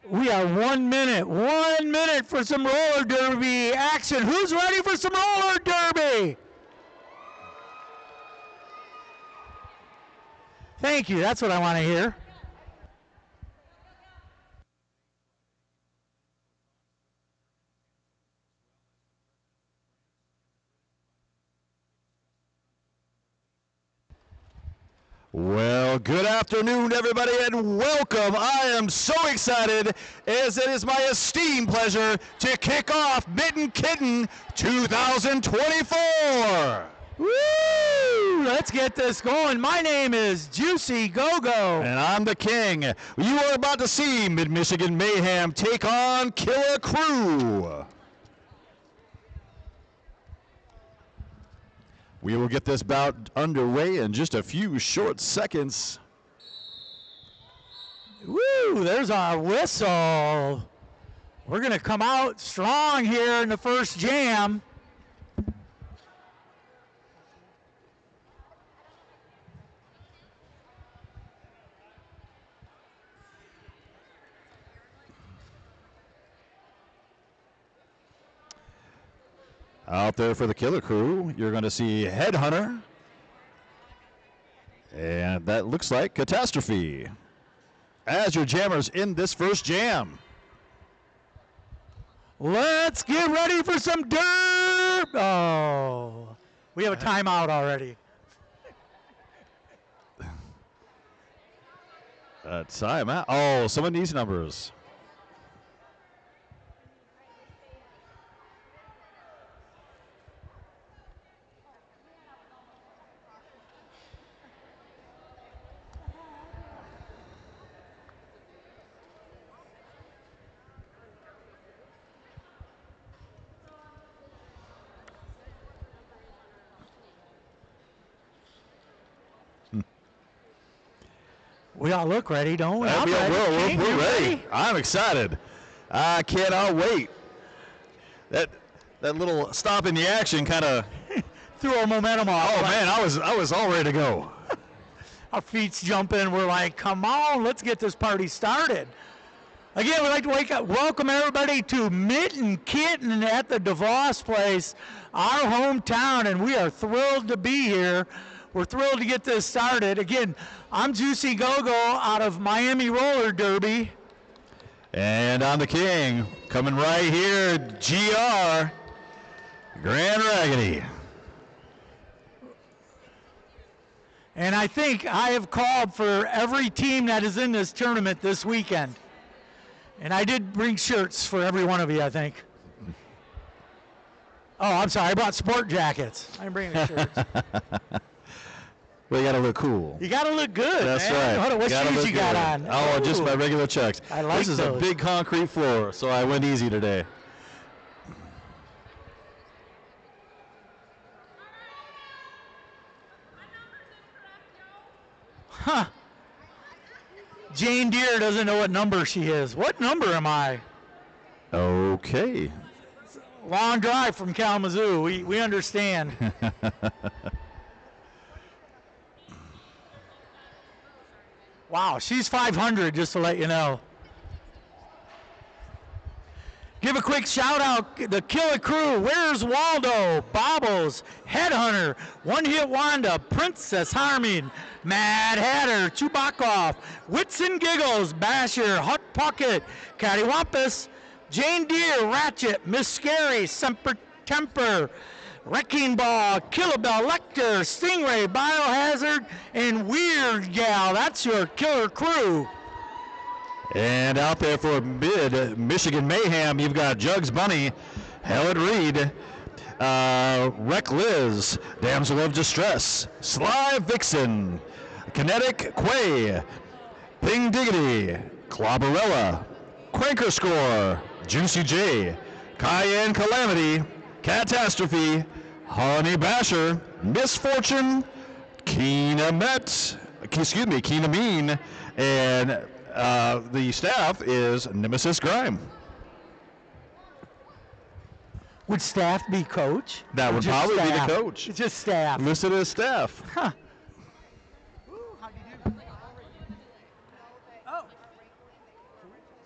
We are 1 minute for some roller derby action. Who's ready for some roller derby? Thank you, that's what I want to hear. Well, good afternoon, everybody, and welcome. I am so excited as it is my esteemed pleasure to kick off Mitten Kitten 2024. Woo! Let's get this going. My name is Juicy Go-Go. And I'm the King. You are about to see Mid-Michigan Mayhem take on Killa Crew. We will get this bout underway in just a few short seconds. Woo, there's our whistle. We're going to come out strong here in the first jam. Out there for the Killa Crew, you're going to see Headhunter. And that looks like Catastrophe as your jammers in this first jam. Let's get ready for some derp. Oh, we have a timeout already. Timeout. Oh, some of these numbers. We all look ready, don't we? We're ready. I'm excited. I cannot wait. That little stop in the action kind of threw our momentum off. Oh man, I was all ready to go. Our feet's jumping. We're like, come on, let's get this party started. Again, we'd like to welcome everybody to Mitten Kitten at the DeVos place, our hometown, and we are thrilled to be here. We're thrilled to get this started. Again, I'm Juicy Go-Go out of Miami Roller Derby. And I'm the King, coming right here, GR, Grand Raggidy. And I think I have called for every team that is in this tournament this weekend. And I did bring shirts for every one of you, I think. Oh, I'm sorry, I brought sport jackets. I didn't bring any shirts. Well, you got to look cool. You got to look good, That's man. right. What shoes you got on? Oh, just my regular Chucks. I like This is those. a big concrete floor, so I went easy today. Huh. Jane Deere doesn't know what number she is. What number am I? Okay. Long drive from Kalamazoo. We understand. Wow, she's 500, just to let you know. Give a quick shout out, the Killa Crew. Where's Waldo? Bobbles, Headhunter, One Hit Wanda, Princess Harmon, Mad Hatter, Chewbacca, Wits and Giggles, Basher, Hot Pocket, Cattywampus, Jane Deere, Ratchet, Miss Scary, Semper Temper, Wrecking Ball, Killabell, Lecter, Stingray, Biohazard, and Weird Gal. That's your Killa Crew. And out there for Mid-Michigan Mayhem, you've got Jugs Bunny, Helen Reed, Wreck Liz, Damsel of Distress, Sly Vixen, Kinetic Quay, Ping Diggity, Clobberella, Cranker Score, Juicy J, Cayenne Calamity, Catastrophe, Honey Basher, Misfortune, Keena Mean, and the staff is Nemesis Grime. Would staff be coach? That would probably be the coach. It's just staff. Listed as staff. Huh.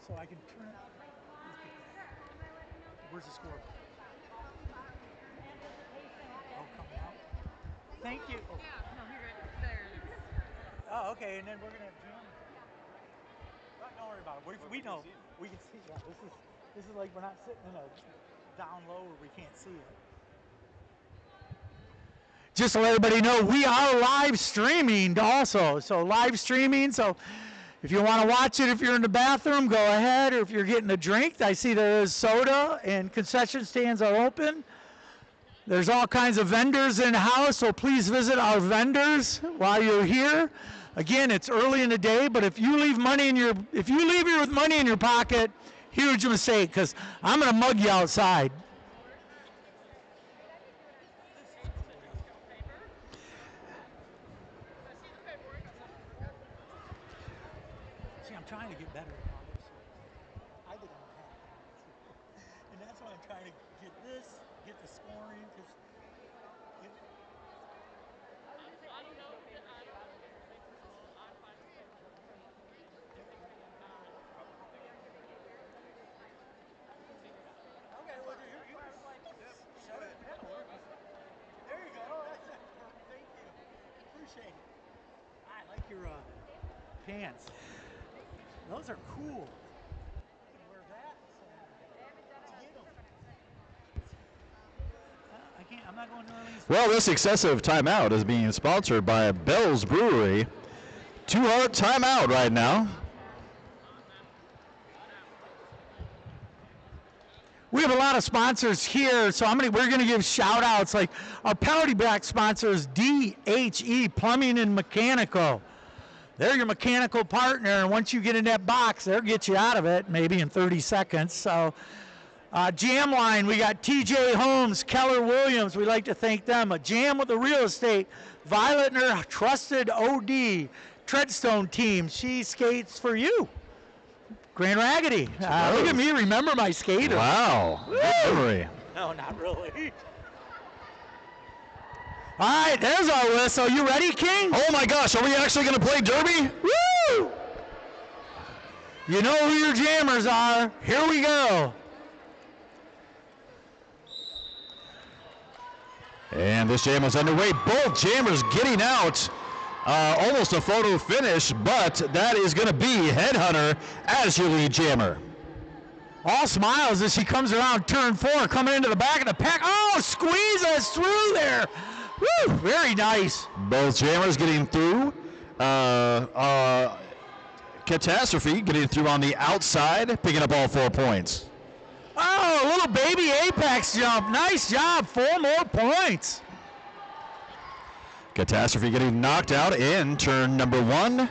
so I can turn it. Where's the score? Oh, coming out. Thank you. Oh. Yeah, no, you're right there. Oh, okay, and then we're gonna have Jim. Don't worry about it. We know. We can see. Yeah, this is like we're not sitting in a down low where we can't see it. Just to let everybody know, we are live streaming also. So live streaming. So if you want to watch it, if you're in the bathroom, go ahead. Or if you're getting a drink, I see there is soda and concession stands are open. There's all kinds of vendors in the house, so please visit our vendors while you're here. Again, it's early in the day, but if you leave here with money in your pocket, huge mistake, because I'm going to mug you outside. See, I'm trying to get better at all this. I think I'm happy. And that's why I'm trying to get the scoring, because okay, well, you shut it. There you go. That's it. Thank you. Appreciate it. I like your pants. Those are cool. I can wear that. I can't. I'm not going to New Orleans. Well, this excessive timeout is being sponsored by Bell's Brewery. 2-heart timeout right now. We have a lot of sponsors here, so we're going to give shout-outs. Like our penalty back sponsor is D2-A Plumbing and Mechanical. They're your mechanical partner, and once you get in that box, they'll get you out of it maybe in 30 seconds. So Jam Line, we got TJ Holmes, Keller Williams. We'd like to thank them. A Jam with the Real Estate, Violet and her trusted OD, Treadstone team. She skates for you. Grand Raggidy. Look at me, remember my skater. Wow. Good memory. No, not really. All right, there's our whistle. You ready, King? Oh my gosh, are we actually going to play Derby? Woo! You know who your jammers are. Here we go. And this jam is underway. Both jammers getting out. Almost a photo finish, but that is going to be Headhunter as your lead jammer. All smiles as she comes around turn 4, coming into the back of the pack. Oh, squeeze us through there. Woo, very nice. Both jammers getting through. Catastrophe getting through on the outside, picking up all 4 points. Oh, a little baby apex jump. Nice job. 4 more points. Catastrophe getting knocked out in turn number 1.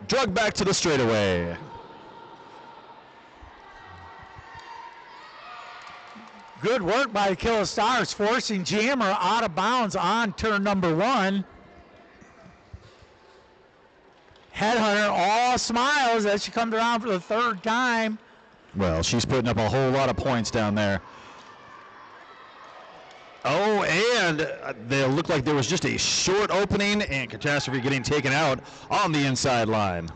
Drug back to the straightaway. Good work by the Killa Stars, forcing Jammer out of bounds on turn number 1. Headhunter all smiles as she comes around for the 3rd time. Well, she's putting up a whole lot of points down there. Oh, and they looked like there was just a short opening, and Catastrophe getting taken out on the inside line.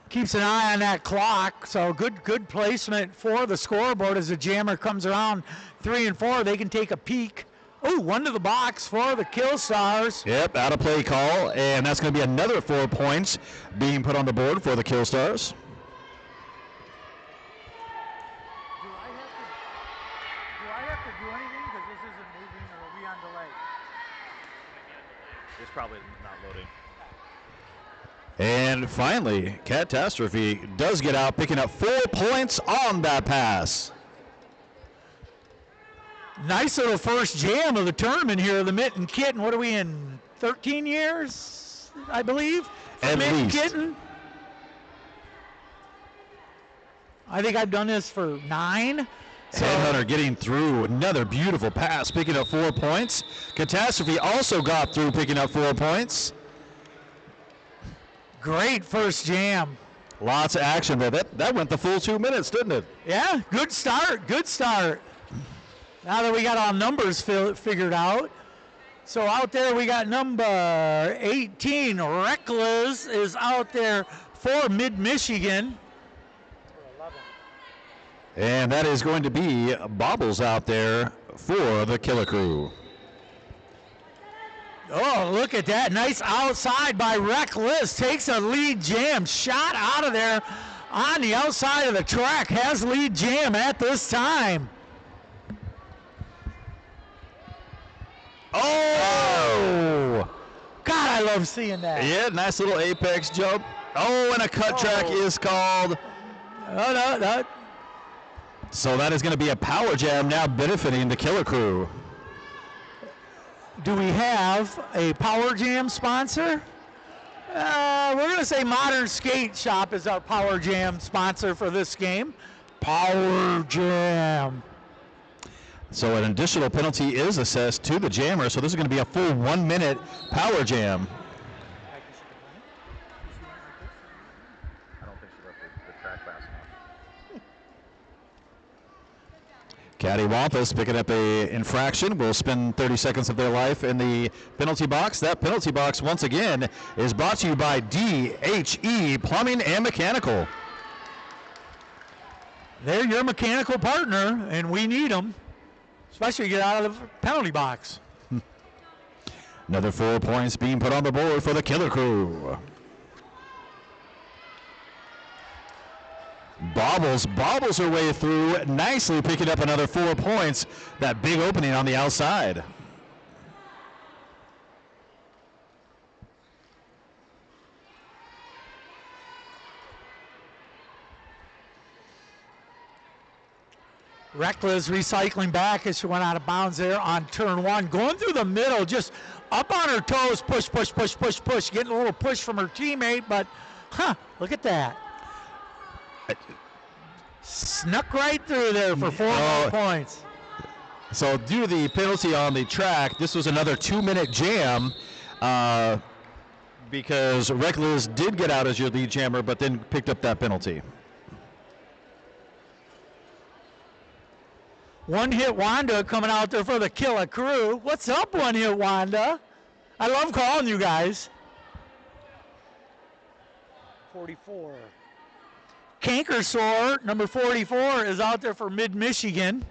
Keeps an eye on that clock, so good placement for the scoreboard as the jammer comes around 3 and 4. They can take a peek. Oh, 1 to the box for the Kill Stars. Yep, out of play call, and that's going to be another 4 points being put on the board for the Kill Stars. Do I have to do anything because this isn't moving, or are we on delay? It's probably not loading. And finally, Catastrophe does get out, picking up 4 points on that pass. Nice little first jam of the tournament here, the Mitten Kitten. What are we in, 13 years, I believe? At Mitten least. Kitten. I think I've done this for 9. So Headhunter getting through, another beautiful pass, picking up 4 points. Catastrophe also got through, picking up 4 points. great first jam. Lots of action, but that went the full 2 minutes, didn't it? Yeah, good start, good start. Now that we got all numbers figured out. So out there we got number 18, Reckless is out there for Mid-Michigan. And that is going to be Bobbles out there for the Killa crew. Oh, look at that. Nice outside by Reckless. Takes a lead jam. Shot out of there on the outside of the track. Has lead jam at this time. Oh! God, I love seeing that. Yeah, nice little apex jump. Oh, and a cut track is called. Oh, no. So that is going to be a power jam now benefiting the Killa crew. Do we have a Power Jam sponsor? We're going to say Modern Skate Shop is our Power Jam sponsor for this game. Power Jam. So an additional penalty is assessed to the jammer, so this is going to be a full 1 minute power jam. I don't think she left the track fast enough. Cattywampus picking up a infraction will spend 30 seconds of their life in the penalty box. That penalty box, once again, is brought to you by D2-A Plumbing and Mechanical. They're your mechanical partner, and we need them, especially to get out of the penalty box. Another 4 points being put on the board for the Killa crew. Bobbles her way through, nicely picking up another 4 points. That big opening on the outside. Reckless recycling back as she went out of bounds there on turn one. Going through the middle, just up on her toes, push. Getting a little push from her teammate, but, look at that. Snuck right through there for 4 more points. So due to the penalty on the track, this was another 2 minute jam because Reckless did get out as your lead jammer, but then picked up that penalty. One Hit Wanda coming out there for the Killa crew. What's up, One Hit Wanda? I love calling you guys. 44. Cankersore, number 44, is out there for Mid-Michigan.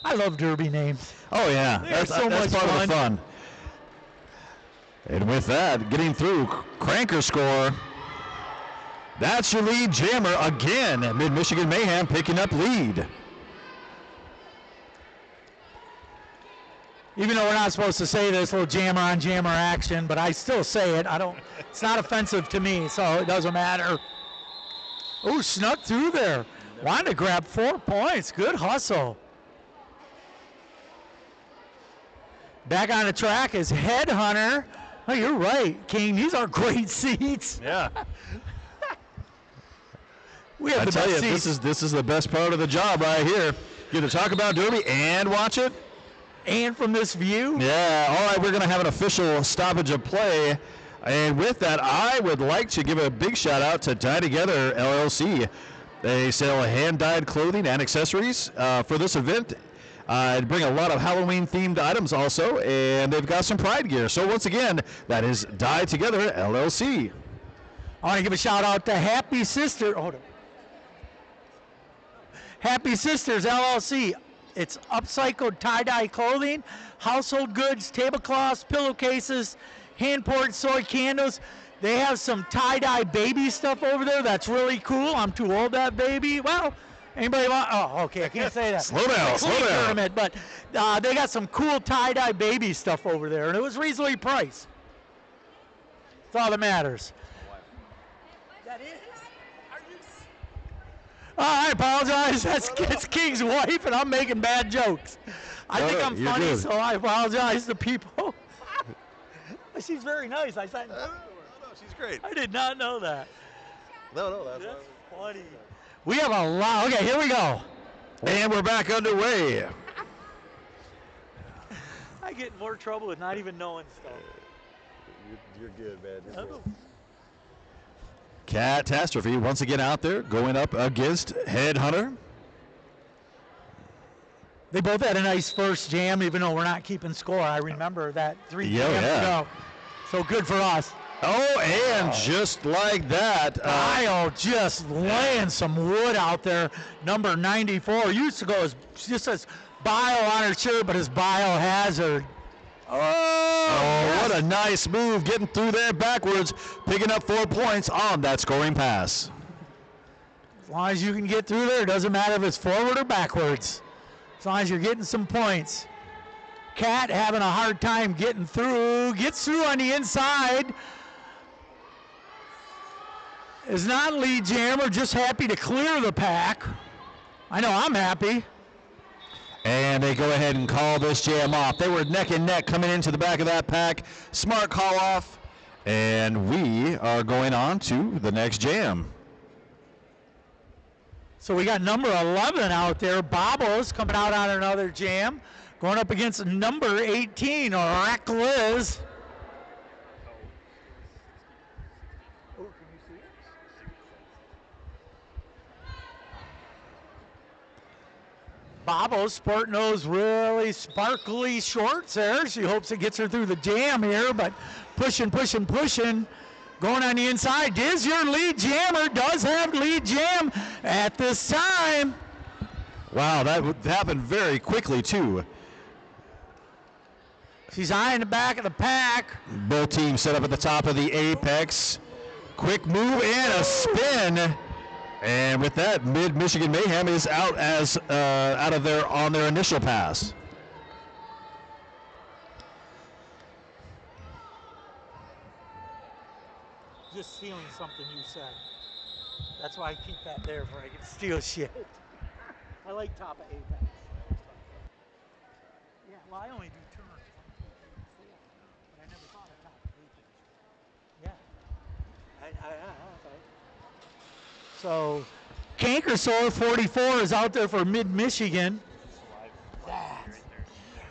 I love Derby names. Oh yeah, That's that's much part fun. of the fun. And with that, getting through Cranker score. That's your lead jammer again. Mid-Michigan Mayhem picking up lead. Even though we're not supposed to say this, little jammer on jammer action, but I still say it. It's not offensive to me, so it doesn't matter. Oh, snuck through there. Wanda grabbed 4 points. Good hustle. Back on the track is Headhunter. Oh, you're right, King. These are great seats. Yeah. We have I the tell best you, seats. this is the best part of the job right here. You get to talk about Derby and watch it. And from this view. Yeah, all right, we're going to have an official stoppage of play. And with that, I would like to give a big shout out to Dye Together LLC. They sell hand-dyed clothing and accessories for this event. Bring a lot of Halloween-themed items also, and they've got some Pride gear. So once again, that is Dye Together LLC. I want to give a shout out to Happy Sisters LLC. It's upcycled tie-dye clothing, household goods, tablecloths, pillowcases, hand-poured soy candles. They have some tie-dye baby stuff over there that's really cool. I'm too old that baby. Well, anybody want? Oh, okay, I can't say that. Slow down. Tournament, but they got some cool tie-dye baby stuff over there, and it was reasonably priced. That's all that matters. That is. I apologize. It's King's wife, and I'm making bad jokes. I think I'm you're funny, good. so I apologize to people. She's very nice. I said, No, she's great. I did not know that. No, that's Funny. We have a lot. Okay, here we go. And we're back underway. I get in more trouble with not even knowing stuff. You're good, man. You're good. Catastrophe once again out there going up against Headhunter. They both had a nice first jam, even though we're not keeping score. I remember that 3 jams ago. So good for us. Oh, and just like that. Bio just laying some wood out there. Number 94 used to go as just says Bio on her shirt, but it's Biohazard. Oh, what a nice move, getting through there backwards, picking up 4 points on that scoring pass. As long as you can get through there, it doesn't matter if it's forward or backwards. As long as you're getting some points. Cat having a hard time getting through, gets through on the inside. Is not lead jammer, just happy to clear the pack. I know I'm happy. And they go ahead and call this jam off. They were neck and neck coming into the back of that pack. Smart call off. And we are going on to the next jam. So we got number 11 out there, Bobbles, coming out on another jam. Going up against number 18, Reckless. Bobbles sporting those really sparkly shorts there. She hopes it gets her through the jam here, but pushing. Going on the inside is your lead jammer. Does have lead jam at this time. Wow, that happened very quickly, too. She's eyeing the back of the pack. Both teams set up at the top of the apex. Quick move and a spin. And with that, Mid-Michigan Mayhem is out as out of there on their initial pass. Just stealing something you said. That's why I keep that there before I can steal shit. I like top of apex. Yeah, well, I only do turns 1, 2, 3, 4, but I never thought of top of apex. Yeah. Okay. So, Cankersore 44 is out there for Mid-Michigan.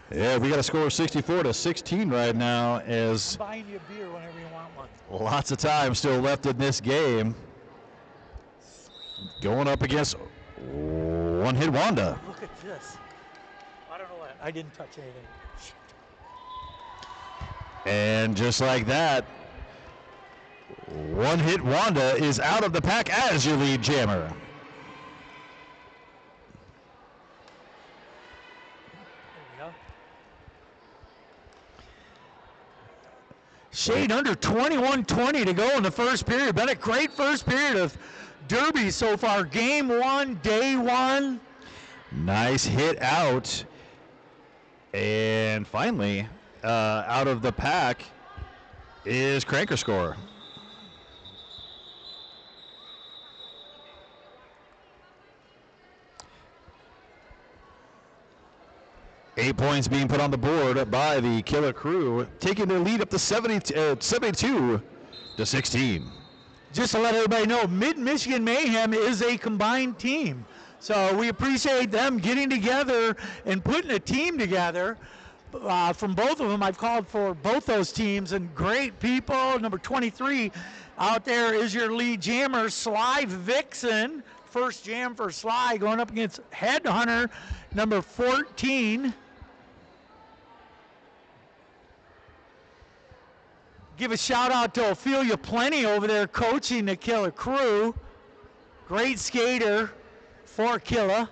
Yeah, we got a score of 64-16 right now, as I'm buying you a beer whenever you want one. lots of time still left in this game. Going up against One Hit Wanda. Look at this. I don't know what. I didn't touch anything. And just like that, One Hit Wanda is out of the pack as your lead jammer. Shade under 21:20 to go in the first period. Been a great first period of Derby so far. Game 1, day 1. Nice hit out. And finally, out of the pack is Cankerscore. Eight points being put on the board by the Killa crew, taking their lead up to 72-16. Just to let everybody know, Mid-Michigan Mayhem is a combined team. So we appreciate them getting together and putting a team together. From both of them, I've called for both those teams, and great people. Number 23 out there is your lead jammer, Sly Vixen. First jam for Sly, going up against Headhunter, number 14. Give a shout out to Ophelia Plenty over there coaching the Killa crew. Great skater for Killa.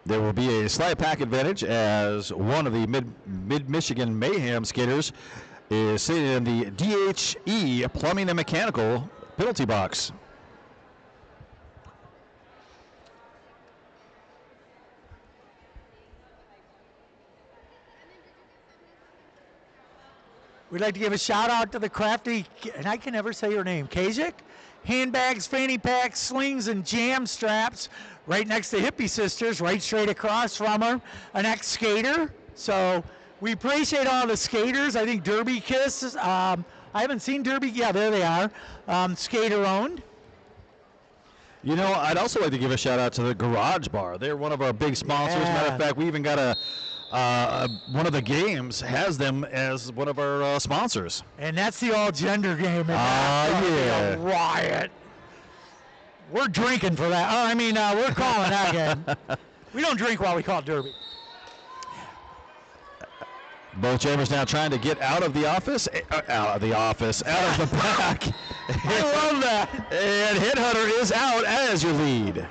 There will be a slight pack advantage as one of the Mid-Michigan Mayhem skaters is sitting in the D2-A Plumbing and Mechanical penalty box. We'd like to give a shout out to the crafty, and I can never say her name, Kajik. Handbags, fanny packs, slings, and jam straps right next to Hippie Sisters, right straight across from her, an ex-skater. So we appreciate all the skaters. I think Derby Kiss, I haven't seen Derby, yeah, there they are, skater-owned. You know, I'd also like to give a shout out to the Garage Bar. They're one of our big sponsors. Yeah. Matter of fact, we even got one of the games has them as one of our sponsors. And that's the all-gender game. Yeah. A riot. We're drinking for that. We're calling that game. We don't drink while we call Derby. Both jammers now trying to get out of the office, out of the pack. I love that. And Hit Hunter is out as your lead.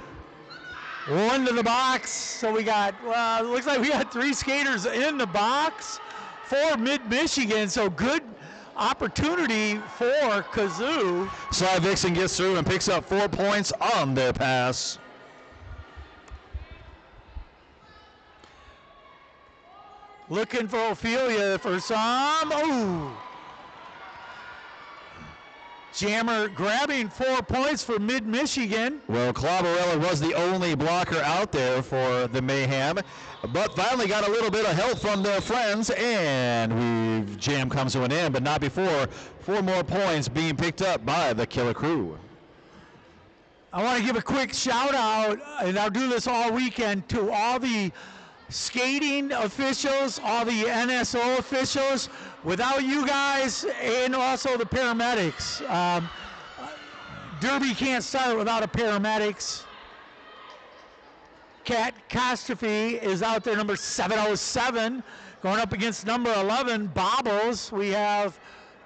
One to the box. So we got, looks like we got 3 skaters in the box for Mid-Michigan. So good opportunity for Kazoo. Sly Vixen gets through and picks up 4 points on their pass. Looking for Ophelia for some. Oh! Jammer grabbing 4 points for Mid-Michigan. Well, Clavarella was the only blocker out there for the Mayhem, but finally got a little bit of help from their friends, and jam comes to an end, but not before 4 more points being picked up by the Killa crew. I want to give a quick shout out, and I'll do this all weekend, to all the skating officials, all the NSO officials. Without you guys, and also the paramedics, Derby can't start without a paramedics. Catastrophe is out there, number 707, going up against number 11, Bobbles. We have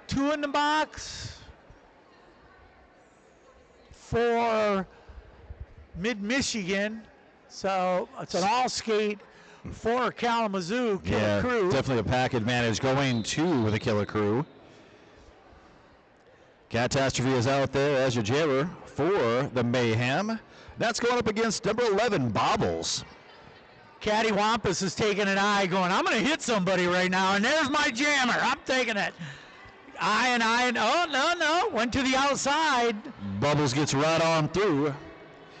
2 in the box for Mid-Michigan, so it's an all-skate for Kalamazoo Killa crew. Definitely a pack advantage going to the Killa crew. Catastrophe is out there as your jammer for the Mayhem. That's going up against number 11, Bobbles. Caddy Wampus is taking an eye going, I'm going to hit somebody right now, and there's my jammer. I'm taking it. Oh, no, went to the outside. Bubbles gets right on through.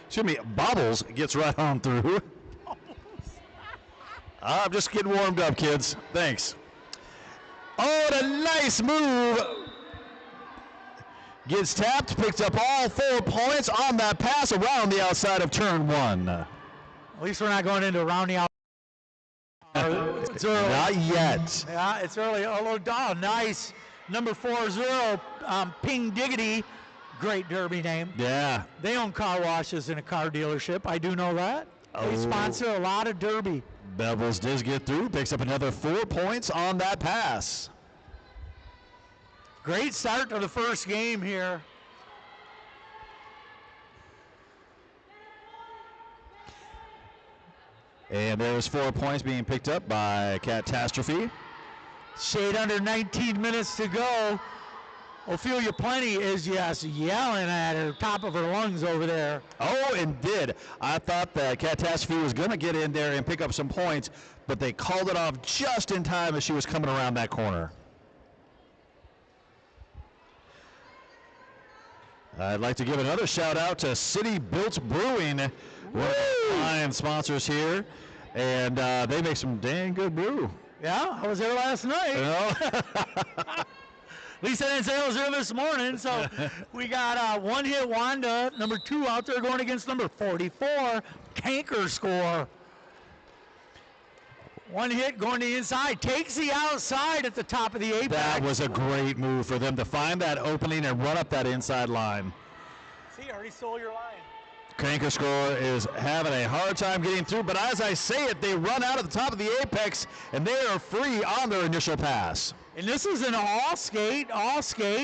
Excuse me, Bobbles gets right on through. I'm just getting warmed up, kids. Thanks. Oh, what a nice move. Gets tapped, picked up all 4 points on that pass around the outside of turn 1. At least we're not going into round the outside. It's early. Not yet. Yeah, it's early. Oh, nice. Number 40, Ping Diggity. Great Derby name. Yeah. They own car washes in a car dealership. I do know that. They sponsor a lot of Derby. Bevels does get through, picks up another 4 points on that pass. Great start to the first game here. And there's 4 points being picked up by Catastrophe. Shade under 19 minutes to go. Ophelia Plenty is just yelling at her, top of her lungs over there. Oh, and did. I thought that Catastrophe was going to get in there and pick up some points, but they called it off just in time as she was coming around that corner. I'd like to give another shout out to City Built Brewing, one of the fine sponsors here, and they make some dang good brew. Yeah, I was there last night. You know? At least I didn't say I was there this morning. So we got One Hit Wanda, number 2 out there going against number 44, Canker Score. One hit going to the inside, takes the outside at the top of the apex. That was a great move for them to find that opening and run up that inside line. See, I already stole your line. Canker Score is having a hard time getting through, but as I say it, they run out at the top of the apex, and they are free on their initial pass. And this is an all skate.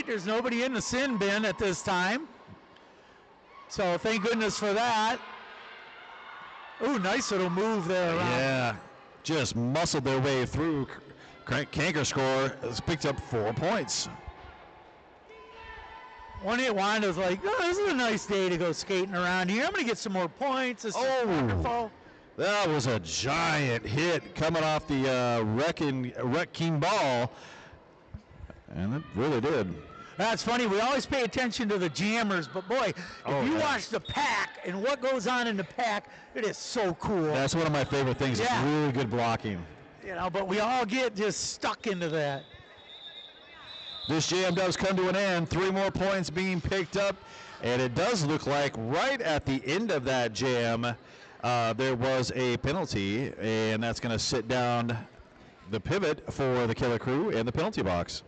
There's nobody in the sin bin at this time. So thank goodness for that. Ooh, nice little move there. Yeah, just muscled their way through. Canker Score has picked up 4 points. One Hit Wanda's like, oh, this is a nice day to go skating around here. I'm going to get some more points. This is wonderful. That was a giant hit coming off the wrecking ball. And it really did. That's funny. We always pay attention to the jammers, but boy, if you watch the pack and what goes on in the pack, it is so cool. That's one of my favorite things. Yeah. It's really good blocking. You know, but we all get just stuck into that. This jam does come to an end. 3 more points being picked up, and it does look like right at the end of that jam, there was a penalty, and that's going to sit down the pivot for the Killa crew in the penalty box.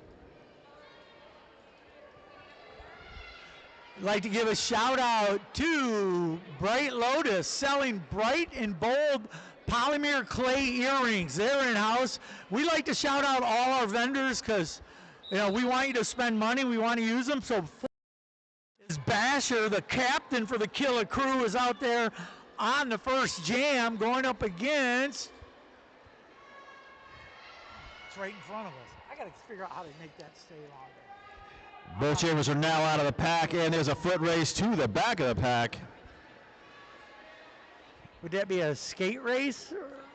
I'd like to give a shout out to Bright Lotus, selling bright and bold polymer clay earrings. They're in-house. We like to shout out all our vendors because, you know, we want you to spend money. We want to use them. So is Basher, the captain for the Killa crew, is out there on the first jam going up against. It's right in front of us. I got to figure out how to make that stay longer. Both jammers are now out of the pack, and there's a foot race to the back of the pack. Would that be a skate race?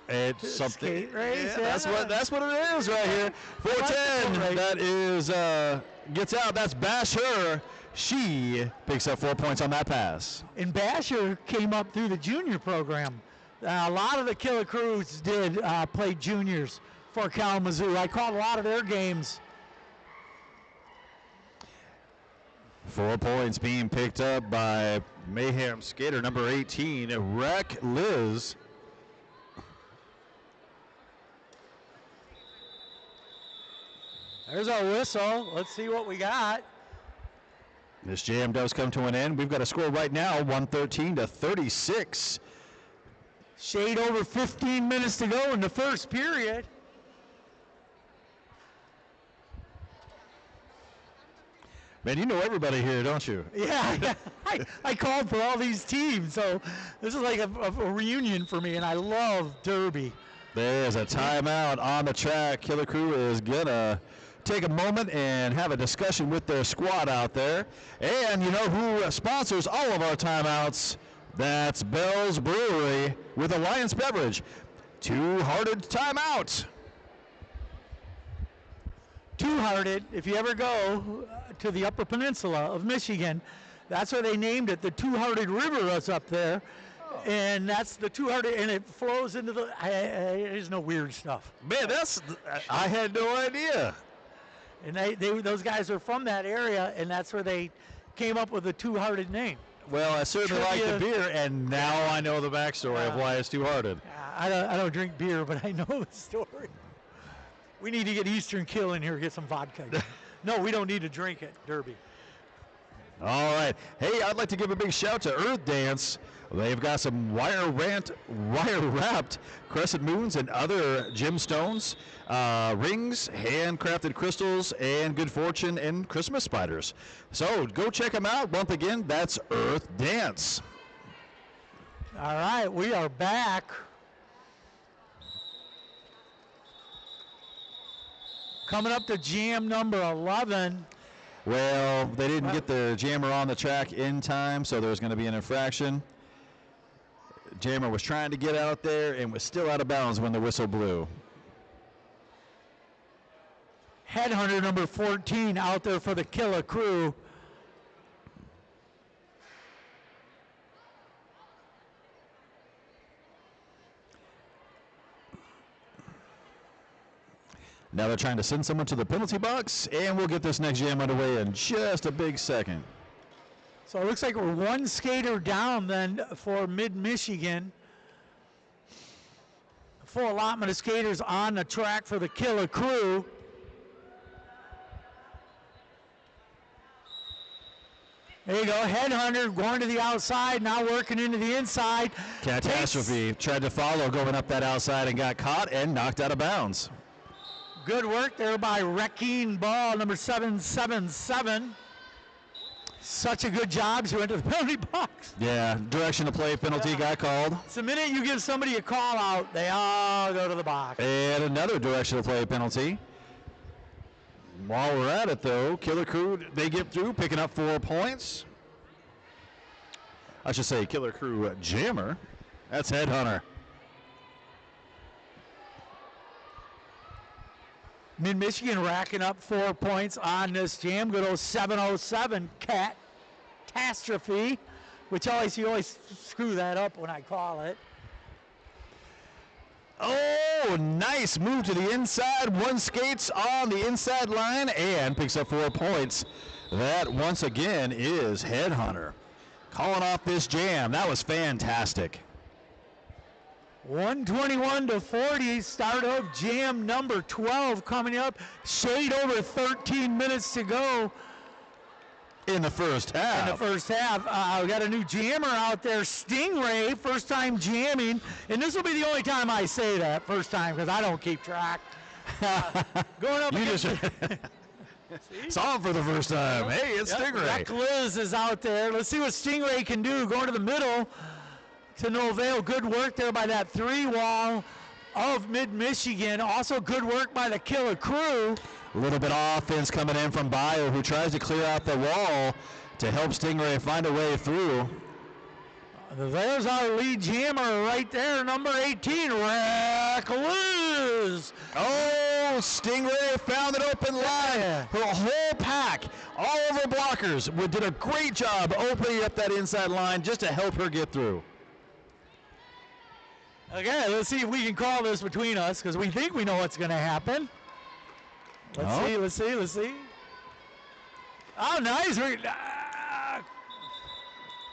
It's something. Skate race? Yeah, that's what it is right here. 410. That is gets out. That's Basher. She picks up 4 points on that pass. And Basher came up through the junior program. A lot of the Killa crews did play juniors for Kalamazoo. I called a lot of their games. 4 points being picked up by Mayhem skater number 18, Wreck Liz. There's our whistle. Let's see what we got. This jam does come to an end. We've got a score right now, 113-36. Shade over 15 minutes to go in the first period. Man, you know everybody here, don't you? Yeah, I called for all these teams, so this is like a reunion for me, and I love Derby. There's a timeout on the track. Killa crew is going to take a moment and have a discussion with their squad out there. And you know who sponsors all of our timeouts? That's Bell's Brewery with Alliance Beverage. Two-hearted timeout. Two-hearted, if you ever go to the Upper Peninsula of Michigan, that's where they named it. The Two-Hearted River is up there. And that's the Two-Hearted, and it flows into the, there's no weird stuff. Man, I had no idea. And those guys are from that area, and that's where they came up with the Two-Hearted name. Well, I certainly like the beer, and now I know the backstory of why it's Two-Hearted. I don't drink beer, but I know the story. We need to get Eastern Kill in here, get some vodka. No, we don't need to drink it, Derby. All right. Hey, I'd like to give a big shout to Earth Dance. They've got some wire-wrapped crescent moons and other gemstones, rings, handcrafted crystals, and good fortune and Christmas spiders. So go check them out. Once again, that's Earth Dance. All right, we are back. Coming up to jam number 11. Well, they didn't get the jammer on the track in time, so there's going to be an infraction. Jammer was trying to get out there and was still out of bounds when the whistle blew. Headhunter number 14 out there for the Killa crew. Now they're trying to send someone to the penalty box, and we'll get this next jam underway in just a big second. So it looks like we're one skater down then for Mid-Michigan. Full allotment of skaters on the track for the Killa crew. There you go, Headhunter going to the outside, now working into the inside. Catastrophe tried to follow going up that outside and got caught and knocked out of bounds. Good work there by Wrecking Ball, number 777. Such a good job. She went to the penalty box. Yeah, direction to play penalty got called. It's the minute you give somebody a call out, they all go to the box. And another direction to play penalty. While we're at it, though, Killa crew, they get through, picking up 4 points. I should say Killa crew jammer. That's Headhunter. Mid-Michigan racking up 4 points on this jam. Good old 707 catastrophe, which you always screw that up when I call it. Oh, nice move to the inside. One skates on the inside line and picks up 4 points. That, once again, is Headhunter. Calling off this jam. That was fantastic. 121-40, start of jam number 12 coming up. Shade over 13 minutes to go. in the first half. In the first half. We got a new jammer out there, Stingray, first time jamming. And this will be the only time I say that, first time, because I don't keep track. Going up against Saw him for the first time. Hey, it's Stingray. Liz is out there. Let's see what Stingray can do. Going to the middle to no avail. Good work there by that 3-wall of Mid-Michigan. Also good work by the Killa crew. A little bit of offense coming in from Bio, who tries to clear out the wall to help Stingray find a way through. There's our lead jammer right there, number 18, Liz. Oh, Stingray found an open line. Her whole pack, all of her blockers, did a great job opening up that inside line just to help her get through. Okay, let's see if we can call this between us, because we think we know what's going to happen. Let's see. Oh, nice.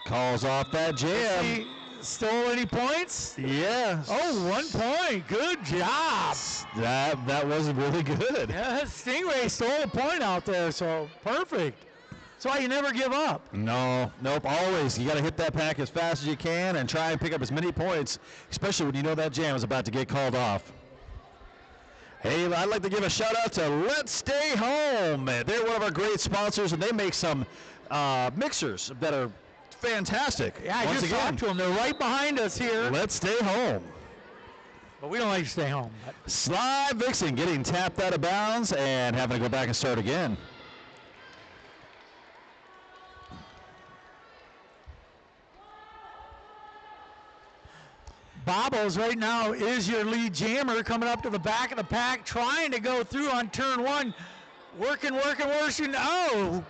Calls off that jam. Stole any points? Yes. Oh, 1 point. Good job. That was really good. Yeah, Stingray stole a point out there, so perfect. That's why you never give up. Nope, always. You got to hit that pack as fast as you can and try and pick up as many points, especially when you know that jam is about to get called off. Hey, I'd like to give a shout out to Let's Stay Home. They're one of our great sponsors, and they make some mixers that are fantastic. Yeah, I just talked to them. They're right behind us here. Let's Stay Home. But we don't like to stay home. Sly Vixen getting tapped out of bounds and having to go back and start again. Bobbles right now is your lead jammer, coming up to the back of the pack, trying to go through on turn 1. Working. Oh!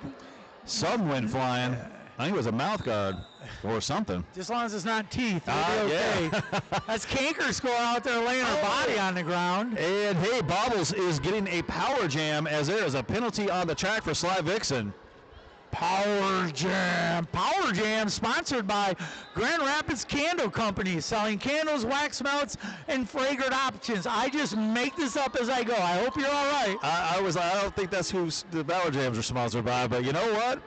Some went flying. I think it was a mouth guard or something. Just as long as it's not teeth, it'll be okay. Yeah. That's Kanker score out there laying her body on the ground. And hey, Bobbles is getting a power jam as there is a penalty on the track for Sly Vixen. Power Jam sponsored by Grand Rapids Candle Company, selling candles, wax melts, and fragrant options. I just make this up as I go. I hope you're all right. I don't think that's who the Power Jams are sponsored by, but you know what?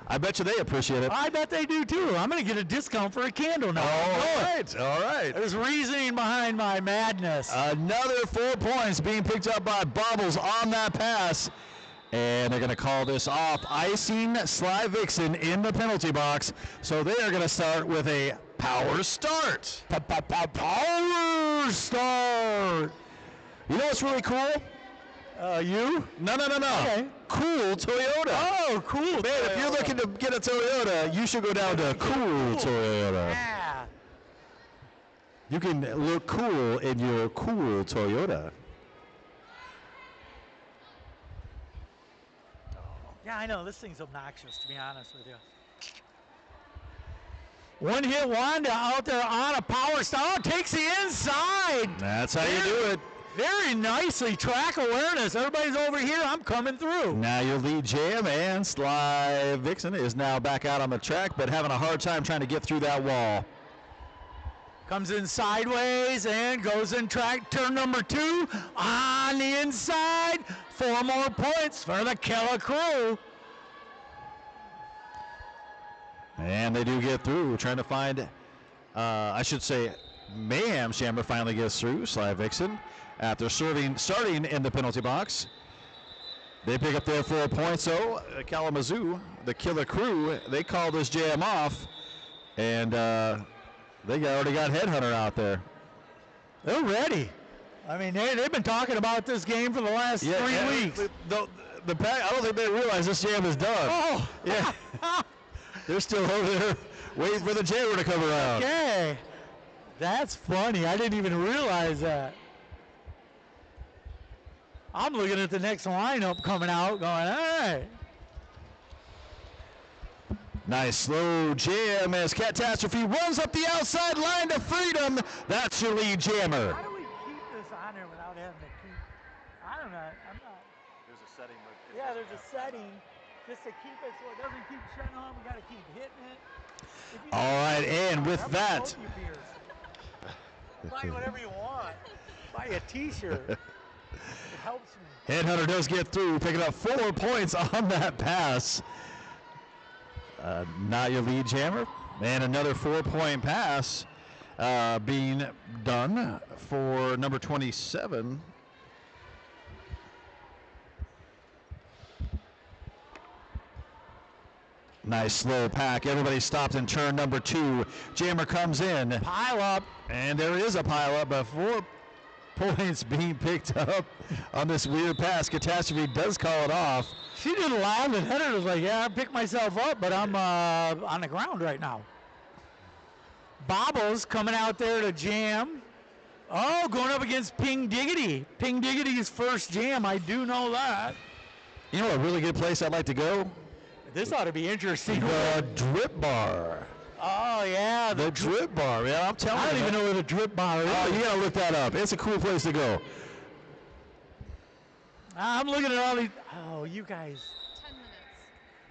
I bet you they appreciate it. I bet they do too. I'm going to get a discount for a candle now. All right. There's reasoning behind my madness. Another 4 points being picked up by Bobbles on that pass. And they're going to call this off, icing Sly Vixen in the penalty box. So they are going to start with a power start. Power start. You know what's really cool? You? No. Okay. Cool Toyota. Oh, cool. Man, if you're looking to get a Toyota, you should go down to Cool Toyota. Yeah. You can look cool in your cool Toyota. Yeah, I know. This thing's obnoxious, to be honest with you. One hit Wanda out there on a power start. Oh, takes the inside. That's how you do it. Very nicely. Track awareness. Everybody's over here. I'm coming through. Now your lead jam and Sly Vixen is now back out on the track, but having a hard time trying to get through that wall. Comes in sideways and goes in track. Turn number 2 on the inside. 4 more points for the Killa crew. And they do get through. We're trying to find, Mayhem Jammer finally gets through. Sly Vixen, after starting in the penalty box. They pick up their 4 points. So Kalamazoo, the Killa crew, they call this jam off. And they already got Headhunter out there. They're ready. I mean, they've been talking about this game for the last 3 weeks. The pack, I don't think they realize this jam is done. Oh. Yeah. They're still over there waiting for the jammer to come around. Okay. That's funny. I didn't even realize that. I'm looking at the next lineup coming out going, all right. Nice slow jam as Catastrophe runs up the outside line to freedom. That's your lead jammer. How do we keep this on there without having to keep? I don't know. I'm not. There's a setting. Yeah, there's a setting just to keep it so it doesn't keep shutting on. We got to keep hitting it. All right, and with that. Buy whatever you want. Buy a t-shirt. It helps me. Headhunter does get through, picking up 4 points on that pass. not your lead jammer. And another 4-point pass being done for number 27. Nice slow pack. Everybody stopped in turn number 2. Jammer comes in. Pile up. And there is a pile up, but 4 points being picked up on this weird pass. Catastrophe does call it off. She did laugh, and Heather was like, yeah, I picked myself up, but I'm on the ground right now. Bobbles coming out there to jam. Oh, going up against Ping Diggity. Ping Diggity's first jam, I do know that. You know a really good place I'd like to go? This ought to be interesting. The Drip Bar. Oh, yeah. The Drip Bar. Yeah, I'm telling you. I don't even know where the Drip Bar is. Oh, you got to look that up. It's a cool place to go. I'm looking at all these. Oh, you guys. 10 minutes.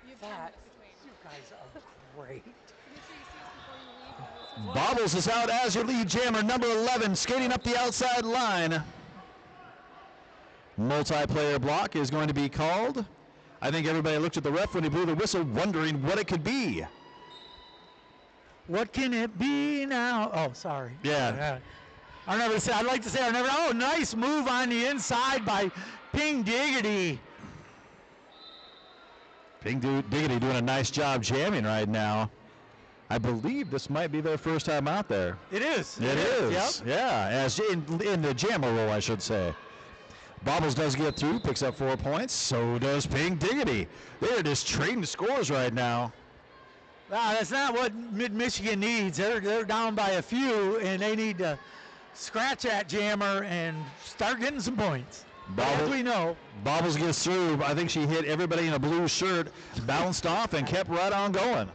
You have 10 That, minutes between. you guys are great. Make sure you see us before you leave. Bobbles is out as your lead jammer, number 11, skating up the outside line. Multiplayer block is going to be called. I think everybody looked at the ref when he blew the whistle, wondering what it could be. What can it be now? Oh, sorry. Yeah. I'd like to say I never. Oh, nice move on the inside by Ping Diggity. Ping Diggity doing a nice job jamming right now. I believe this might be their first time out there. It is. It is. Yep. Yeah, as in the jammer role, I should say. Bobbles does get through, picks up 4 points. So does Ping Diggity. They're just trading scores right now. Nah, that's not what Mid-Michigan needs. They're down by a few, and they need to scratch that jammer and start getting some points. As we know. Bobbles gets through. I think she hit everybody in a blue shirt, bounced off, and kept right on going.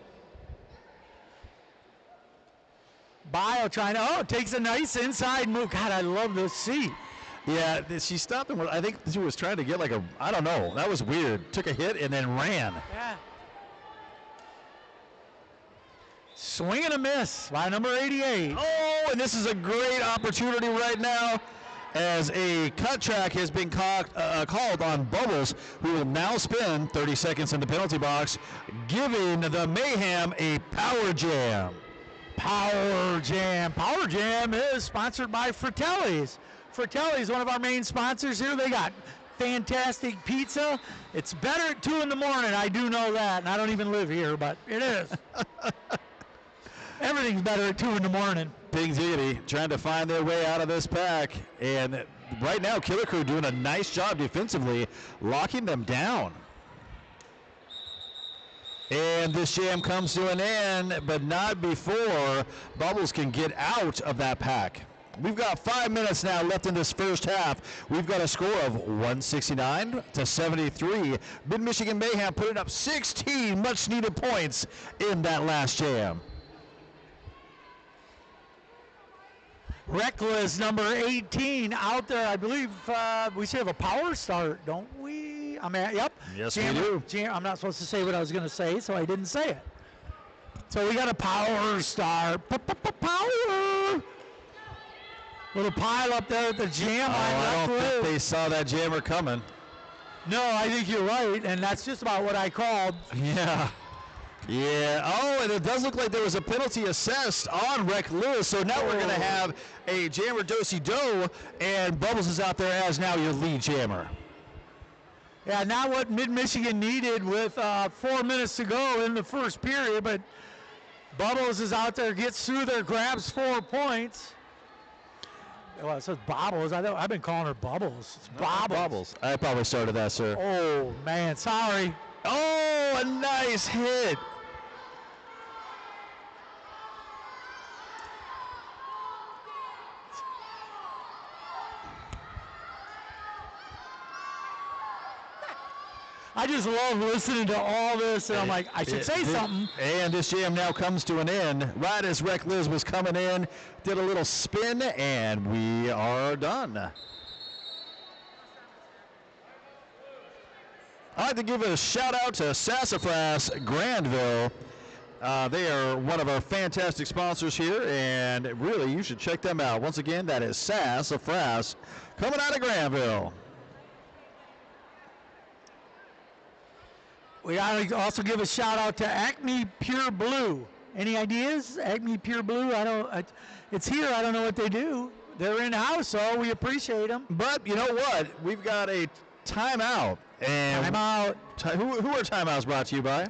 Bio trying to, takes a nice inside move. God, I love this seat. Yeah, she stopped him. I think she was trying to get I don't know. That was weird. Took a hit and then ran. Yeah. Swing and a miss by number 88. Oh, and this is a great opportunity right now as a cut track has been called on Bubbles, who will now spend 30 seconds in the penalty box, giving the Mayhem a power jam. Power Jam. Power Jam is sponsored by Fratelli's. Fratelli's one of our main sponsors here. They got fantastic pizza. It's better at 2 in the morning. I do know that, and I don't even live here, but it is. Everything's better at 2 in the morning. Ping Diggity trying to find their way out of this pack. And right now, Killer Crew doing a nice job defensively, locking them down. And this jam comes to an end, but not before Bubbles can get out of that pack. We've got 5 minutes now left in this first half. We've got a score of 169 to 73. Mid-Michigan Mayhem putting up 16 much-needed points in that last jam. Reckless, number 18, out there. I believe we should have a power start, don't we? Yep. Yes, we do. I'm not supposed to say what I was going to say, so I didn't say it. So we got a power start. Power! Little pile up there at the jam. I don't think they saw that jammer coming. No, I think you're right, and that's just about what I called. Yeah. Yeah. Oh, and it does look like there was a penalty assessed on Rec Lewis. So now we're going to have a jammer do-si-do, and Bubbles is out there as now your lead jammer. Yeah, not what Mid-Michigan needed with 4 minutes to go in the first period, but Bubbles is out there, gets through there, grabs 4 points. Well, it says Bobbles. I've been calling her Bubbles. It's Bobbles. Bubbles. I probably started that, sir. Oh, man, sorry. Oh, a nice hit. I just love listening to all this, and I'm like, I should say something. And this jam now comes to an end. Right as Rec Liz was coming in, did a little spin, and we are done. I'd like to give a shout out to Sassafras Grandville. They are one of our fantastic sponsors here, and really, you should check them out. Once again, that is Sassafras coming out of Granville. We gotta also give a shout out to Acme Pure Blue. Any ideas? Acme Pure Blue? It's here. I don't know what they do. They're in house, so we appreciate them. But you know what? We've got a timeout. And Timeout. Who are timeouts brought to you by?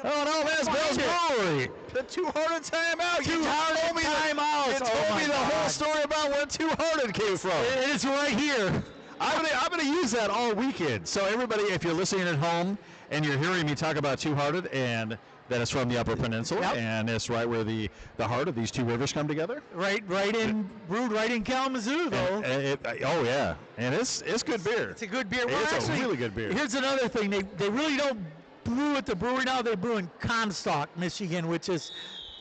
Oh no, that's Bill's Brewery. The Two-Hearted timeout. You told me timeouts. You told me the whole story about where Two-Hearted came from. It is right here. I'm gonna use that all weekend. So everybody, if you're listening at home and you're hearing me talk about Two-Hearted, and that is from the Upper Peninsula, Yep. and it's right where the heart of these two rivers come together. Brewed right in Kalamazoo, though. Oh yeah, and it's good beer. It's a good beer. Well, It's actually, a really good beer. Here's another thing. They really don't brew at the brewery now. They brew in Comstock, Michigan, which is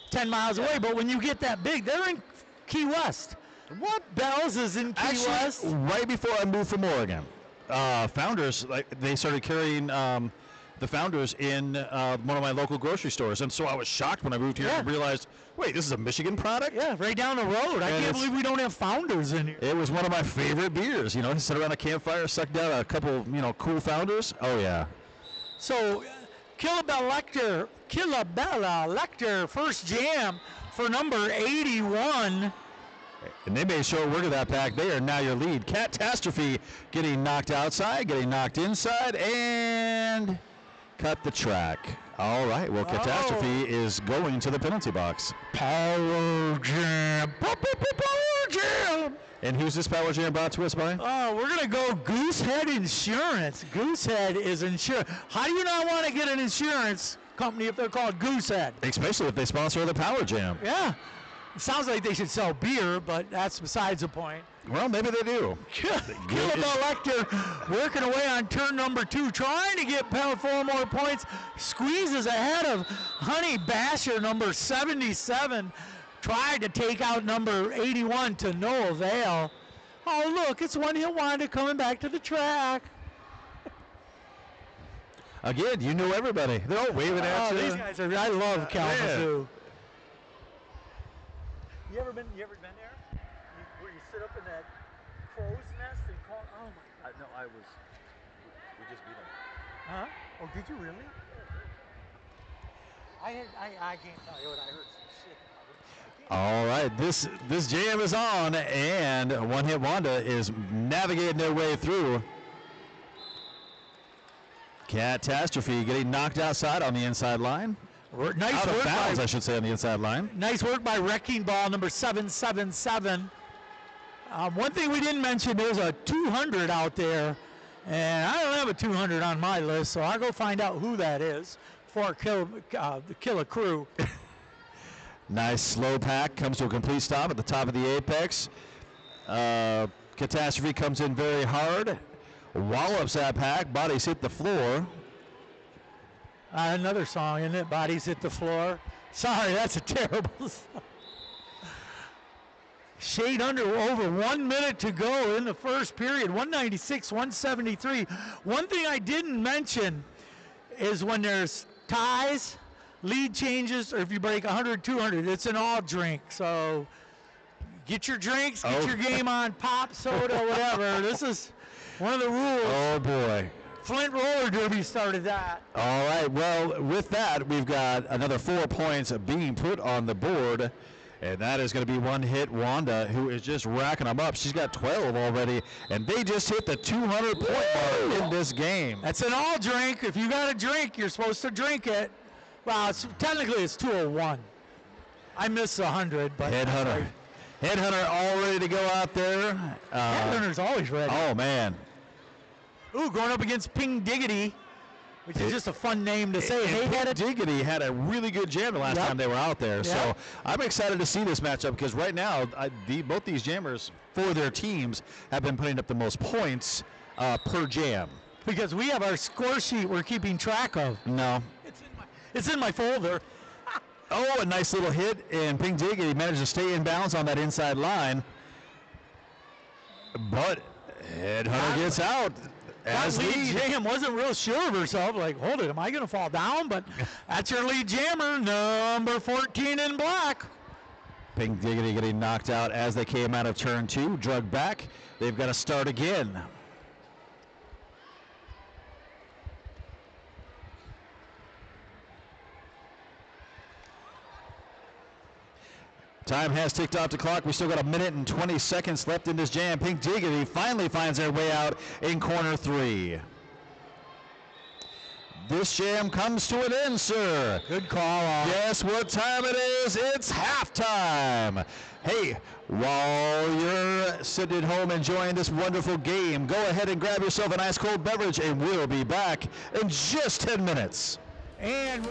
10 miles away. But when you get that big, they're in Key West. What? Bell's is in Key Actually, West. right before I moved from Oregon, Founders, they started carrying the Founders in one of my local grocery stores, and so I was shocked when I moved here and realized, wait, this is a Michigan product? Yeah, right down the road. I can't believe we don't have Founders in here. It was one of my favorite beers. You know, sit around a campfire, suck down a couple, cool Founders. Oh yeah. So, Killa Lecter, first jam for number 81. And they made short work of that pack. They are now your lead. Catastrophe getting knocked outside, getting knocked inside, and cut the track. All right, well, Catastrophe is going to the penalty box. Power jam. Power jam. And who's this Power Jam brought to us by? Oh, we're going to go Goosehead Insurance. Goosehead is insurance. How do you not want to get an insurance company if they're called Goosehead? Especially if they sponsor the Power Jam. Yeah. It sounds like they should sell beer, but that's besides the point. Well, maybe they do. Killa Lecter working away on turn number 2, trying to get 4 more points. Squeezes ahead of Honey Basher, number 77. Tried to take out number 81 to no avail. Oh, look, it's One Hit Wonder coming back to the track. Again, you know everybody. They're all waving at you. These guys are, I love Kalamazoo. You ever been there? Where you sit up in that crow's nest and call? Oh my God. No, we just beat them. Huh? Oh, did you really? I can't tell you what I heard some shit about it. All right, this jam is on, and One Hit Wanda is navigating their way through. Catastrophe getting knocked outside on the inside line. Nice Out of work bounds, by, I should say, on the inside line. nice work by Wrecking Ball number 777. One thing we didn't mention, there's a 200 out there, and I don't have a 200 on my list, so I'll go find out who that is for the Killa crew. Nice slow pack, comes to a complete stop at the top of the apex. Catastrophe comes in very hard, wallops that pack, bodies hit the floor. Another song, isn't it? Bodies hit the floor. Sorry, that's a terrible song. Shade under over 1 minute to go in the first period. 196, 173. One thing I didn't mention is when there's ties, lead changes, or if you break 100, 200, it's an all drink. So get your drinks, get your game on, pop, soda, whatever. This is one of the rules. Oh boy. Flint Roller Derby started that. All right, well, with that, we've got another 4 points being put on the board, and that is going to be One Hit Wanda, who is just racking them up. She's got 12 already, and they just hit the 200-point mark in this game. That's an all drink. If you got a drink, you're supposed to drink it. Well, technically it's 201. I missed 100, but Headhunter. Headhunter all ready to go out there. Headhunter's always ready. Oh, man. Ooh, going up against Ping Diggity, which is just a fun name to say. Hey, Ping Diggity had a really good jam the last time they were out there. So I'm excited to see this matchup because right now, both these jammers for their teams have been putting up the most points per jam. Because we have our score sheet we're keeping track of. No. It's in my folder. Oh, a nice little hit, and Ping Diggity managed to stay in bounds on that inside line. But Headhunter gets out. That lead jam wasn't real sure of herself. Like, hold it, am I going to fall down? But that's your lead jammer, number 14 in black. Ping Diggity getting knocked out as they came out of turn 2, drug back. They've got to start again. Time has ticked off the clock. We still got 1 minute and 20 seconds left in this jam. Pink Diggity finally finds their way out in corner 3. This jam comes to an end, sir. Good call. Guess what time it is? It's halftime. Hey, while you're sitting at home enjoying this wonderful game, go ahead and grab yourself an ice cold beverage, and we'll be back in just 10 minutes. And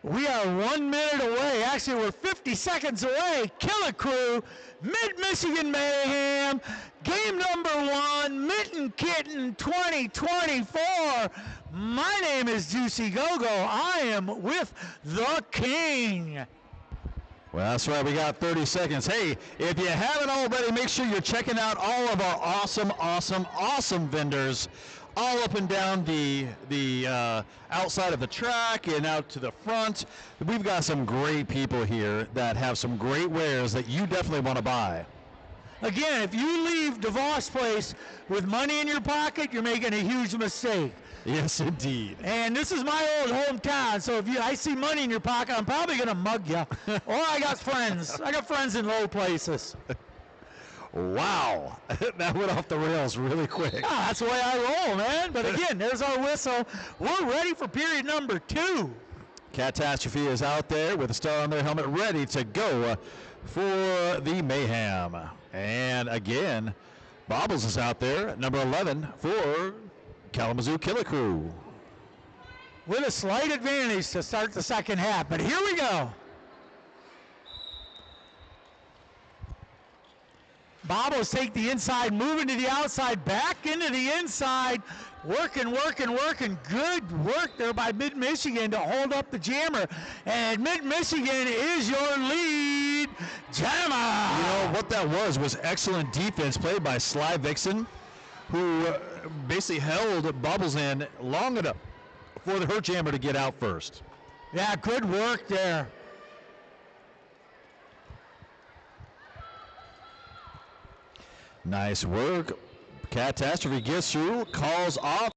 We are 1 minute away. Actually, we're 50 seconds away. Killa Crew, Mid-Michigan Mayhem, game number 1, Mitten Kitten 2024. My name is Juicy Go-Go. I am with the King. Well, that's right. We got 30 seconds. Hey, if you haven't already, make sure you're checking out all of our awesome vendors all up and down the outside of the track and out to the front. We've got some great people here that have some great wares that you definitely want to buy. Again, if you leave DeVos Place with money in your pocket, you're making a huge mistake. Yes, indeed. And this is my old hometown, so if I see money in your pocket, I'm probably going to mug you. Or I got friends. I got friends in low places. Wow, that went off the rails really quick. Yeah, that's the way I roll, man. But again, there's our whistle. We're ready for period number 2. Catastrophe is out there with a star on their helmet ready to go for the Mayhem. And again, Bobbles is out there at number 11 for Kalamazoo Killa Crew. With a slight advantage to start the second half, but here we go. Bobbles take the inside, moving to the outside, back into the inside, working. Good work there by Mid-Michigan to hold up the jammer. And Mid-Michigan is your lead jammer. You know, what that was excellent defense played by Sly Vixen, who basically held Bobbles in long enough for her jammer to get out first. Yeah, good work there. Nice work. Catastrophe gets through, calls off.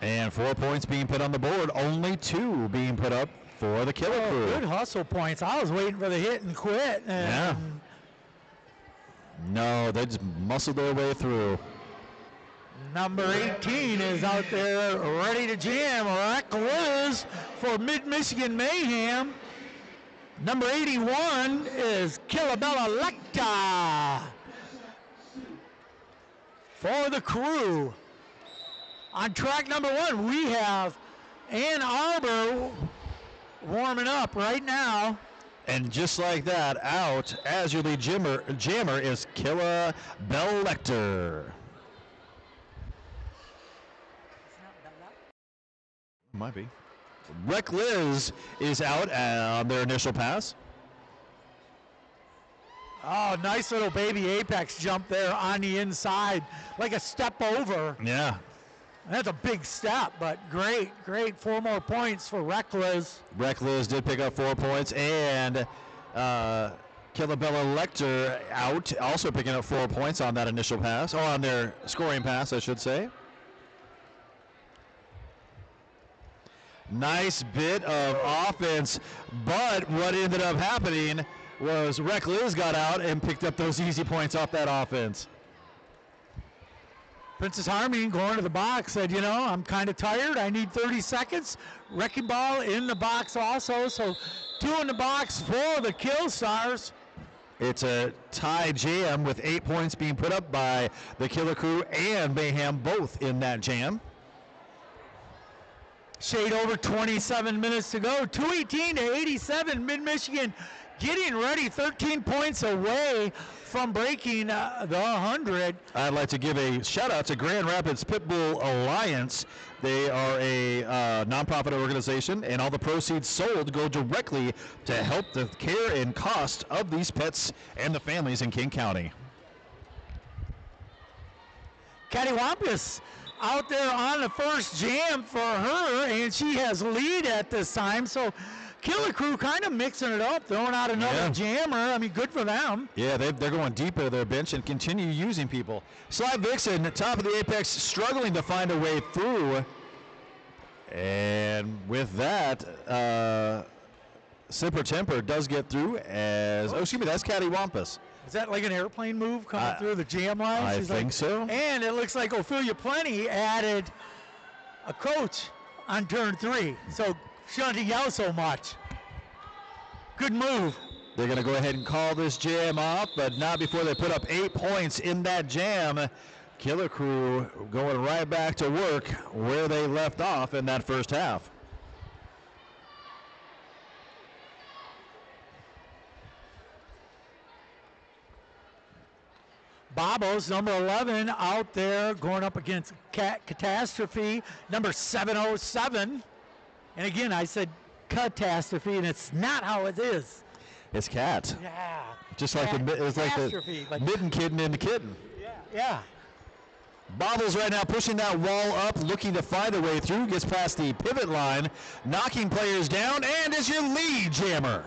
And 4 points being put on the board, only 2 being put up for the Killa Crew. Good hustle points. I was waiting for the hit and quit. Yeah. No, they just muscled their way through. Number 18 is out there ready to jam. Reckless for Mid-Michigan Mayhem. Number 81 is Killa Lecta for the Crew. On track number 1, we have Ann Arbor warming up right now. And just like that, out as your lead jammer is Killa Lecter. Might be. Wreck Liz is out on their initial pass. Oh, nice little baby apex jump there on the inside, like a step over. Yeah. That's a big step, but great. 4 more points for Reckless. Wreck Liz did pick up 4 points, and Killa Lecter out, also picking up 4 points on that initial pass, or on their scoring pass, I should say. Nice bit of offense, but what ended up happening was Wreck Liz got out and picked up those easy points off that offense. Princess Harmony going to the box said, you know, I'm kind of tired. I need 30 seconds. Wrecking Ball in the box also. So 2 in the box for the Kill Stars. It's a tie jam with 8 points being put up by the Killa Crew and Mayhem, both in that jam. Shade over 27 minutes to go. 218 to 87. Mid-Michigan getting ready. 13 points away from breaking the 100. I'd like to give a shout out to Grand Rapids Pitbull Alliance. They are a nonprofit organization, and all the proceeds sold go directly to help the care and cost of these pets and the families in King County. Cattywampus out there on the first jam for her, and she has lead at this time. So Killa Crew kind of mixing it up, throwing out another jammer. I mean, good for them. Yeah, they're going deep into their bench and continue using people. Sly Vixen, top of the apex, struggling to find a way through. And with that, Simper Temper does get through as, excuse me, that's Cattywampus. Is that like an airplane move coming through the jam line? I think so. And it looks like Ophelia Plenty added a coach on turn 3. So she doesn't yell so much. Good move. They're going to go ahead and call this jam off, but not before they put up 8 points in that jam. Killa Crew going right back to work where they left off in that first half. Bobos, number 11, out there going up against Catastrophe, number 707. And again, I said catastrophe, and it's not how it is. It's Cat. Yeah. Just like it's like the Mitten Kitten and the Kitten. Yeah. Bobbles right now pushing that wall up, looking to find a way through, gets past the pivot line, knocking players down, and is your lead jammer.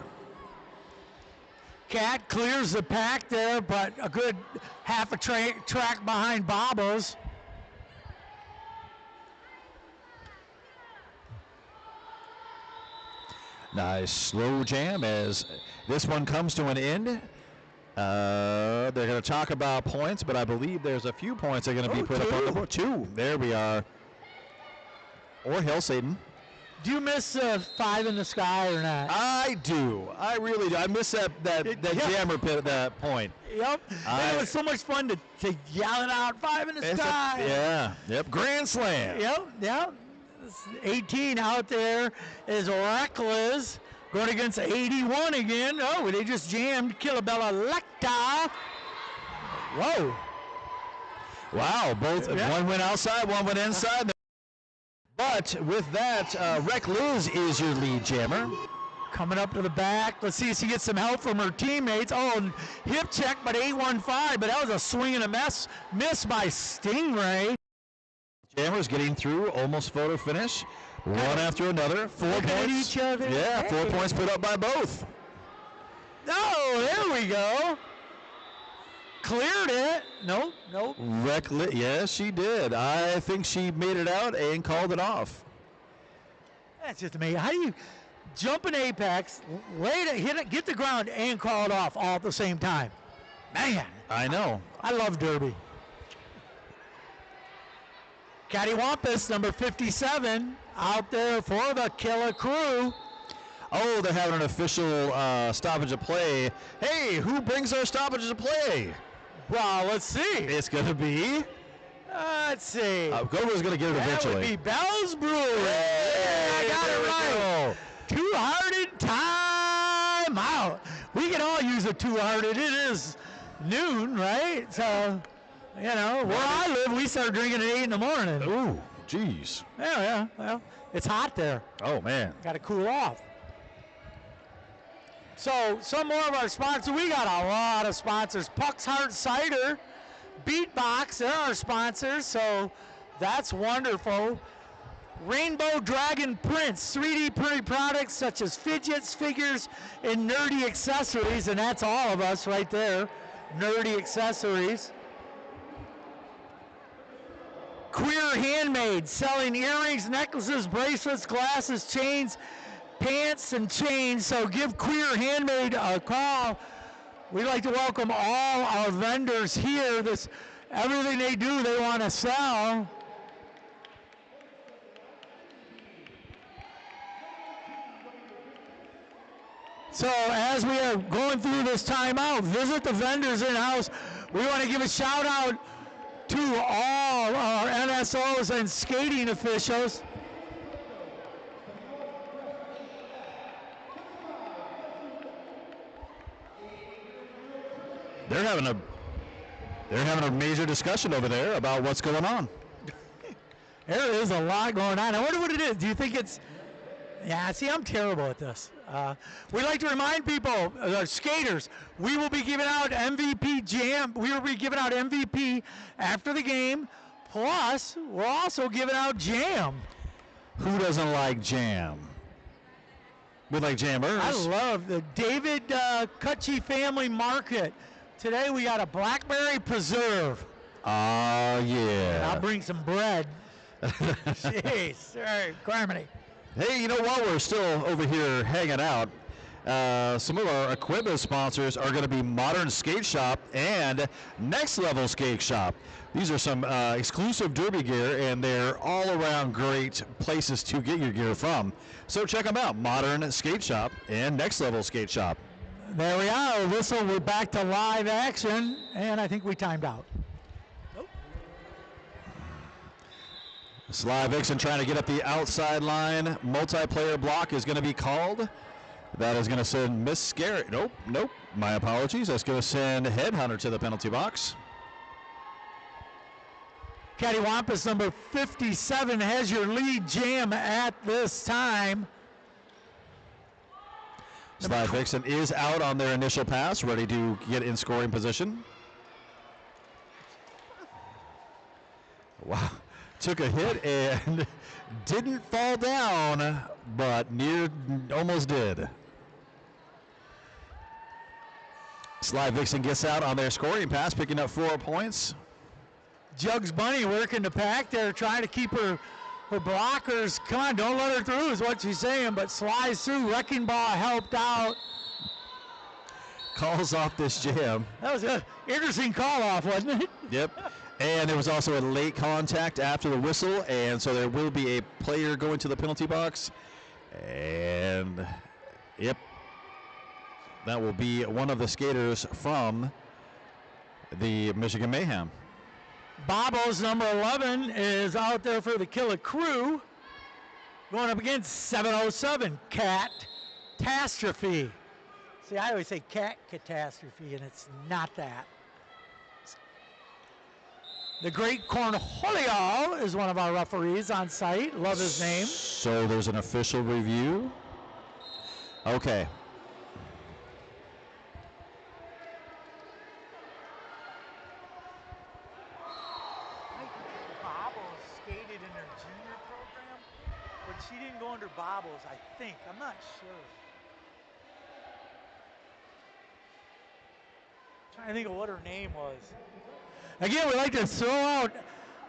Cat clears the pack there, but a good half a track behind Bobbles. Nice slow jam as this one comes to an end. They're going to talk about points, but I believe there's a few points that are going to be put up on the board. 2. There we are. Or Hill Satan. Do you miss 5 in the sky or not? I do. I really do. I miss that jammer pit at that point. Yep. It was so much fun to yell it out, 5 in the sky. Yeah. Yep. Grand Slam. Yep. 18 out there is Reckless going against 81 again. Oh, they just jammed Killa Lecta. Whoa. Wow. Both one went outside, one went inside. But with that, Wreck Liz is your lead jammer. Coming up to the back. Let's see if she gets some help from her teammates. Oh, and hip check, but 815. But that was a swing and a miss by Stingray. Jammers getting through, almost photo finish. One after another. 4 points. Each other. Yeah, 4 points put up by both. Oh, there we go. cleared it. Nope. Yes, she did. I think she made it out and called it off. That's just amazing. How do you jump an apex, lay it, hit it, get the ground, and call it off all at the same time? Man, I know. I love Derby. Cattywampus, number 57, out there for the Killa crew. Oh, they're having an official stoppage of play. Hey, who brings our stoppage of play? Well, let's see. It's going to be... Let's see. Gogo's going to get it That eventually. would be Bell's Brewery. Hey, I got it right. go. Two-hearted time out. We can all use a two-hearted. It is noon, right? So, you know, where I live, we start drinking at 8 in the morning. Ooh, jeez. Yeah. Well, it's hot there. Oh, man. Got to cool off. So, some more of our sponsors. We got a lot of sponsors. Puck's Hard Cider, Beatbox, they're our sponsors, so that's wonderful. Rainbow Dragon Prints, 3D printed products such as fidgets, figures, and nerdy accessories, and that's all of us right there, nerdy accessories. Queer Handmade, selling earrings, necklaces, bracelets, glasses, chains, pants, and chains. So give Queer Handmade a call. We'd like to welcome all our vendors here. Everything they do, they want to sell. So as we are going through this timeout, visit the vendors in-house. We want to give a shout out to all our NSOs and skating officials. They're having a major discussion over there about what's going on. There is a lot going on. I wonder what it is. Do you think it's... Yeah, see, I'm terrible at this. We'd like to remind people, skaters, we will be giving out MVP jam. We will be giving out MVP after the game. Plus, we're also giving out jam. Who doesn't like jam? We like jammers. I love the David Cutchy Family Market. Today we got a blackberry preserve. Oh, And yeah. I'll bring some bread. Jeez, all right, Carmody. Hey, you know what? We're still over here hanging out. Some of our equipment sponsors are going to be Modern Skate Shop and Next Level Skate Shop. These are some exclusive derby gear, and they're all around great places to get your gear from. So check them out, Modern Skate Shop and Next Level Skate Shop. There we are. Whistle, we're back to live action, and I think we timed out. Sly Vixen trying to get up the outside line. Multiplayer block is going to be called. That is going to send Miss Scary. Nope. My apologies. That's going to send Headhunter to the penalty box. Cattywampus number 57 has your lead jam at this time. Sly Vixen is out on their initial pass, ready to get in scoring position. Wow. Took a hit and didn't fall down, but almost did. Sly Vixen gets out on their scoring pass, picking up 4 points. Jugs Bunny working the pack there, trying to keep her blockers. Come on, don't let her through is what she's saying, but slides through. Wrecking Ball helped out. Calls off this jam. That was an interesting call off, wasn't it? Yep. And there was also a late contact after the whistle, and so there will be a player going to the penalty box. And, yep, that will be one of the skaters from the Michigan Mayhem. Bobos, number 11, is out there for the Killa crew. Going up against 707, Catastrophe. See, I always say Cat Catastrophe, and it's not that. The Great Cornholio is one of our referees on site. Love his name. So there's an official review. Okay. Bobbles skated in their junior program, but she didn't go under Bobbles, I think. I'm not sure. I think of what her name was. Again, we'd like to throw out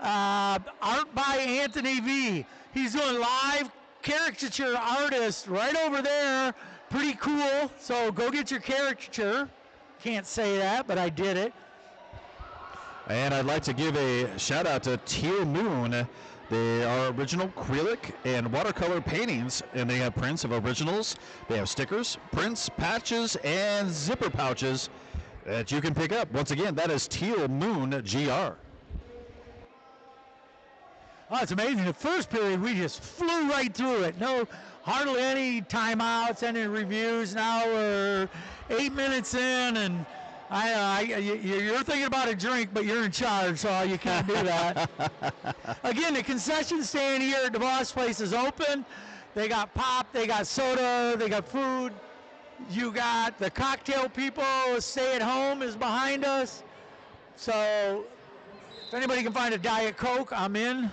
art by Anthony V. He's doing live caricature artist right over there. Pretty cool. So go get your caricature. Can't say that, but I did it. And I'd like to give a shout out to Teal Moon. They are original acrylic and watercolor paintings, and they have prints of originals. They have stickers, prints, patches, and zipper pouches that you can pick up. Once again, that is Teal Moon GR. Oh, it's amazing. The first period, we just flew right through it. No, hardly any timeouts, any reviews. Now we're 8 minutes in, and you're thinking about a drink, but you're in charge, so you can't do that. Again, the concession stand here at the Boss Place is open. They got pop, they got soda, they got food. You got the cocktail people. Stay at home is behind us. So if anybody can find a Diet Coke, I'm in.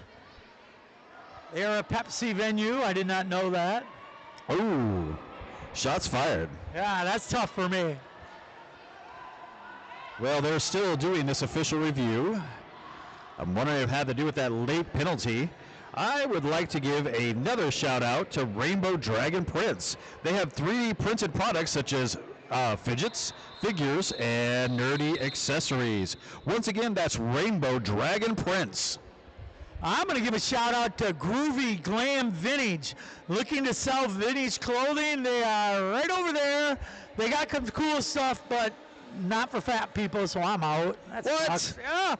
They're a Pepsi venue. I did not know that. Ooh, shots fired. Yeah, that's tough for me. Well, they're still doing this official review. I'm wondering if it had to do with that late penalty. I would like to give another shout out to Rainbow Dragon Prints. They have 3D printed products such as fidgets, figures, and nerdy accessories. Once again, that's Rainbow Dragon Prints. I'm going to give a shout out to Groovy Glam Vintage. Looking to sell vintage clothing. They are right over there. They got some cool stuff, but not for fat people, so I'm out. That's What? sucks. Yeah,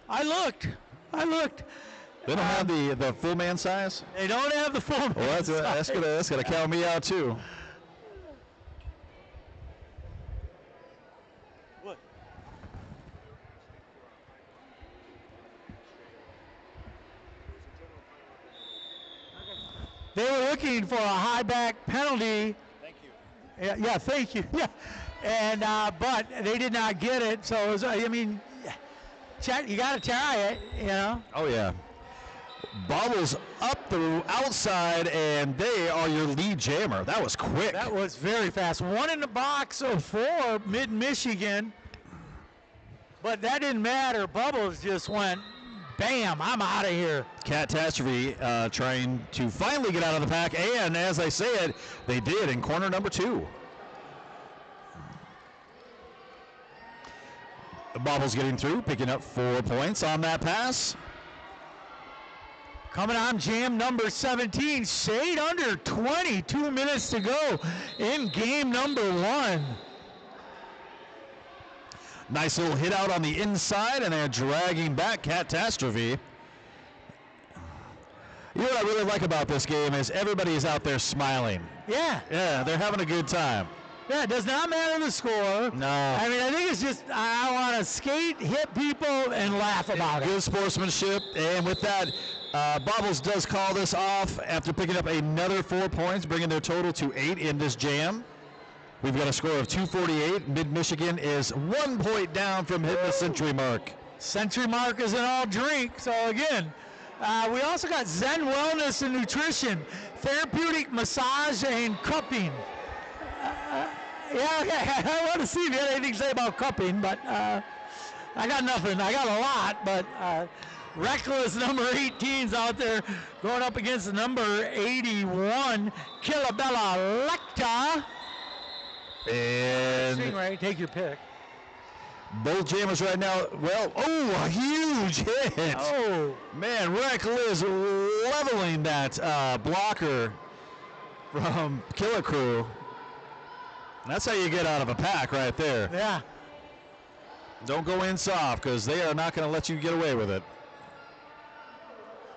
I looked. They don't have the full man size? They don't have the full. Well, that's gonna count me out too. What? They were looking for a high back penalty. Thank you. Yeah, thank you. Yeah, and but they did not get it. So it was, I mean, you got to try it, you know. Oh yeah. Bobbles up the outside, and they are your lead jammer. That was quick. That was very fast. One in the box for Mitten Michigan, but that didn't matter. Bubbles just went, bam, I'm out of here. Catastrophe trying to finally get out of the pack, and as I said, they did in corner number 2. Bobbles getting through, picking up 4 points on that pass. Coming on jam number 17, shade under 22 minutes to go in game number 1. Nice little hit out on the inside, and they're dragging back Catastrophe. You know what I really like about this game is everybody is out there smiling. Yeah. Yeah, they're having a good time. Yeah, it does not matter the score. No. I mean, I think it's just I want to skate, hit people, and laugh about it. Good sportsmanship, and with that, Bobbles does call this off after picking up another 4 points, bringing their total to 8 in this jam. We've got a score of 248. Mid-Michigan is 1 point down from hitting the century mark. Century mark is an all drink. So again, we also got Zen Wellness and Nutrition, therapeutic massage and cupping. Yeah, okay. I want to see if you had anything to say about cupping, but I got nothing. I got a lot, but reckless number 18's out there going up against the number 81, Killa Bella Lecta. And Stingray, take your pick. both jammers right now, well, a huge hit. Oh. Man, Reckless leveling that blocker from Killa Crew. That's how you get out of a pack right there. Yeah. Don't go in soft, because they are not going to let you get away with it.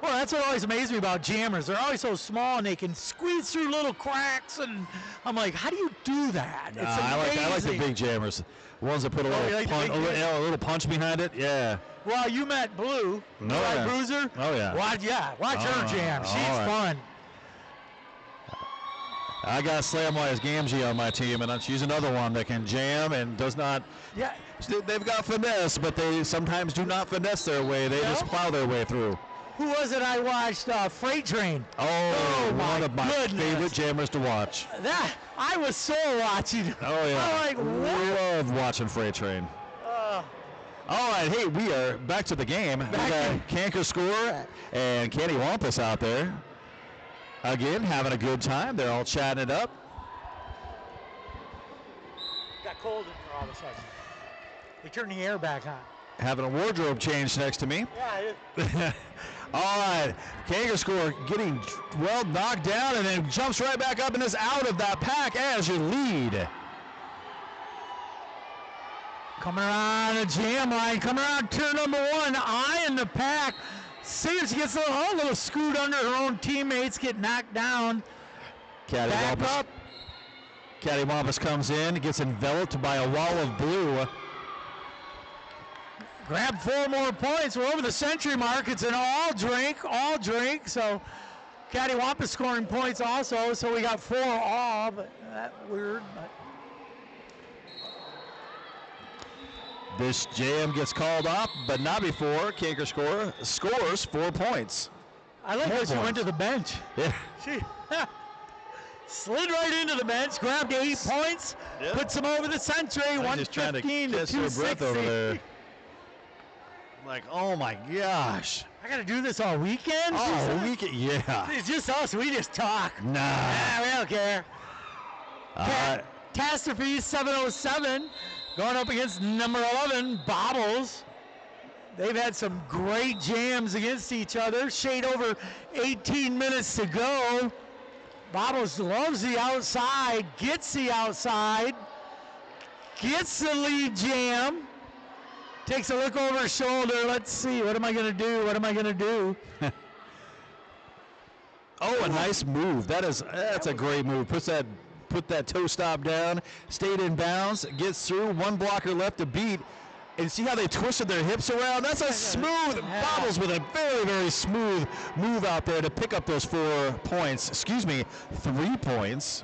Well, that's what always amazes me about jammers. They're always so small, and they can squeeze through little cracks, and I'm like, how do you do that? It's amazing. I like the big jammers. The ones that put a you little, like the big jammers? a little punch behind it. Yeah. Well, you met Blue, Oh, yeah. Bruiser. Oh, yeah. Watch her jam. She's fun. I got Slamwise Gamgee on my team, and she's another one that can jam and does not. Yeah. They've got finesse, but they sometimes do not finesse their way. They just plow their way through. Who was it I watched? Freight Train. Oh, my one of my goodness. favorite jammers to watch. I was so watching. Oh, yeah. I'm like, what? Love watching Freight Train. All right, hey, we are back to the game. We got Canker Score and Kenny Wampus out there. Again, having a good time. They're all chatting it up. Got cold in here all of a sudden. They turned the air back on. Having a wardrobe change next to me. Yeah. All right, Kanker Score getting well knocked down and then jumps right back up and is out of that pack as your lead. Coming around the jam line, coming around turn number 1, eye in the pack. See if she gets a little scoot under her own teammates, get knocked down. Back up. Caddy Wampus comes in, gets enveloped by a wall of blue. Grab 4 more points. We're over the century mark. It's an all drink. So Caddy Wampus scoring points also. So we got 4 all, but that's weird. But This jam gets called off, but not before Kanker Score scores 4 points. I like how she went to the bench. Yeah. She slid right into the bench, grabbed 8 points, puts them over the century, I'm just trying to 115 to catch her breath 260. over there. Like, oh my gosh. I got to do this all weekend? Oh, weekend, yeah. It's just us. We just talk. Nah. We don't care. Catastrophe 707 going up against number 11, Bobbles. They've had some great jams against each other. Shade over 18 minutes to go. Bobbles loves the outside, gets the outside, gets the lead jam, takes a look over her shoulder. Let's see, what am I going to do? Oh, a nice move. That's a great move. Put that toe stop down, stayed in bounds, gets through, 1 blocker left to beat. And see how they twisted their hips around? That's a smooth, Bobbles with a very, very smooth move out there to pick up those 4 points. Excuse me, 3 points.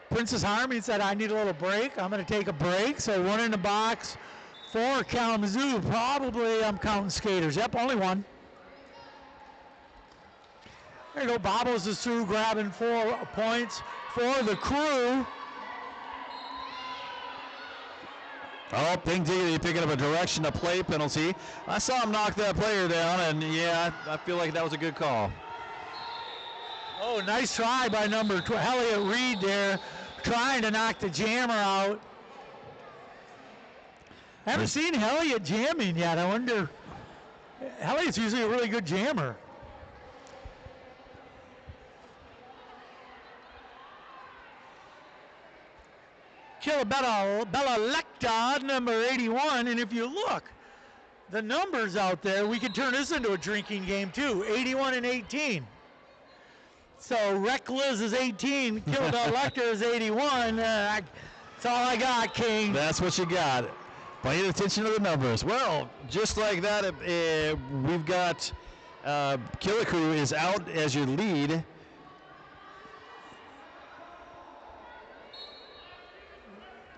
Princess Harmony said, I need a little break. I'm going to take a break. So 1 in the box for Kalamazoo. Probably I'm counting skaters. Yep, only 1. There you go. Bobbles is through, grabbing 4 points for the crew. Oh, Pink Diggity picking up a direction to play penalty. I saw him knock that player down, and yeah, I feel like that was a good call. Oh, nice try by number 12, Elliott Reed there, trying to knock the jammer out. Haven't seen Elliott jamming yet. I wonder, Elliott's usually a really good jammer. Killa Bella Lecta, number 81, and if you look, the numbers out there, we could turn this into a drinking game too, 81 and 18. So Reckless is 18, Killa Bella Lecta is 81. That's all I got, King. That's what you got. Paying attention to the numbers. Well, just like that, we've got Killa Crew is out as your lead.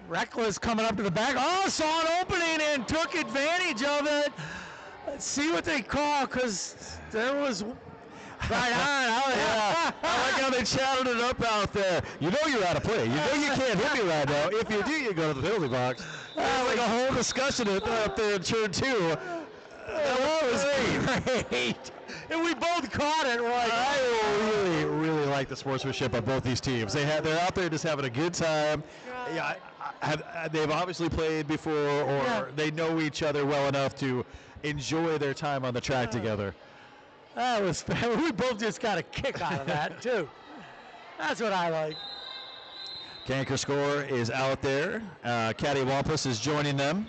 Reckless coming up to the back. Oh, saw an opening and took advantage of it. Let's see what they call, because there was right on. Yeah, I like how they chatted it up out there. You know you're out of play. You know you can't hit me right now. If you do, you go to the penalty box. Like a whole discussion up there in turn 2. That was great. And we both caught it right. I really, really like the sportsmanship of both these teams. They're out there just having a good time. Yeah, they've obviously played before, or they know each other well enough to enjoy their time on the track together. That was we both just got a kick out of that too. That's what I like. Kanker Score is out there. Caddy Wampus is joining them.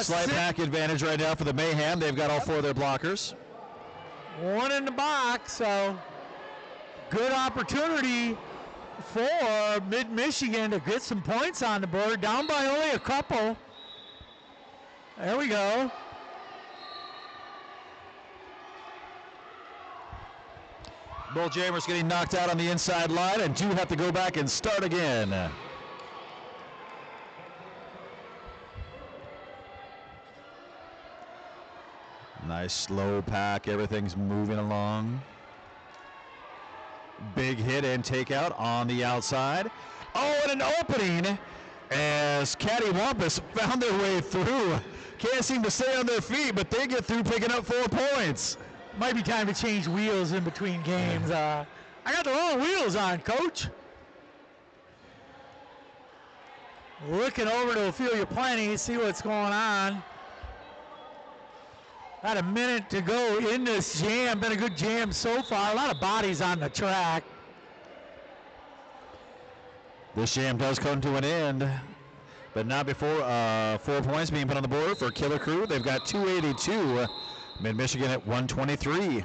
Slight pack advantage right now for the Mayhem. They've got all 4 of their blockers. 1 in the box, so good opportunity for Mid-Michigan to get some points on the board. Down by only a couple. There we go. Both jammers getting knocked out on the inside line and do have to go back and start again. Nice slow pack. Everything's moving along. Big hit and takeout on the outside. Oh, and an opening as Cattywampus found their way through. Can't seem to stay on their feet, but they get through picking up 4 points. Might be time to change wheels in between games. I got the wrong wheels on, Coach. Looking over to Ophelia Plenty, see what's going on. About a minute to go in this jam. Been a good jam so far. A lot of bodies on the track. This jam does come to an end, but not before 4 points being put on the board for Killer Crew. They've got 282. Mid-Michigan at 123.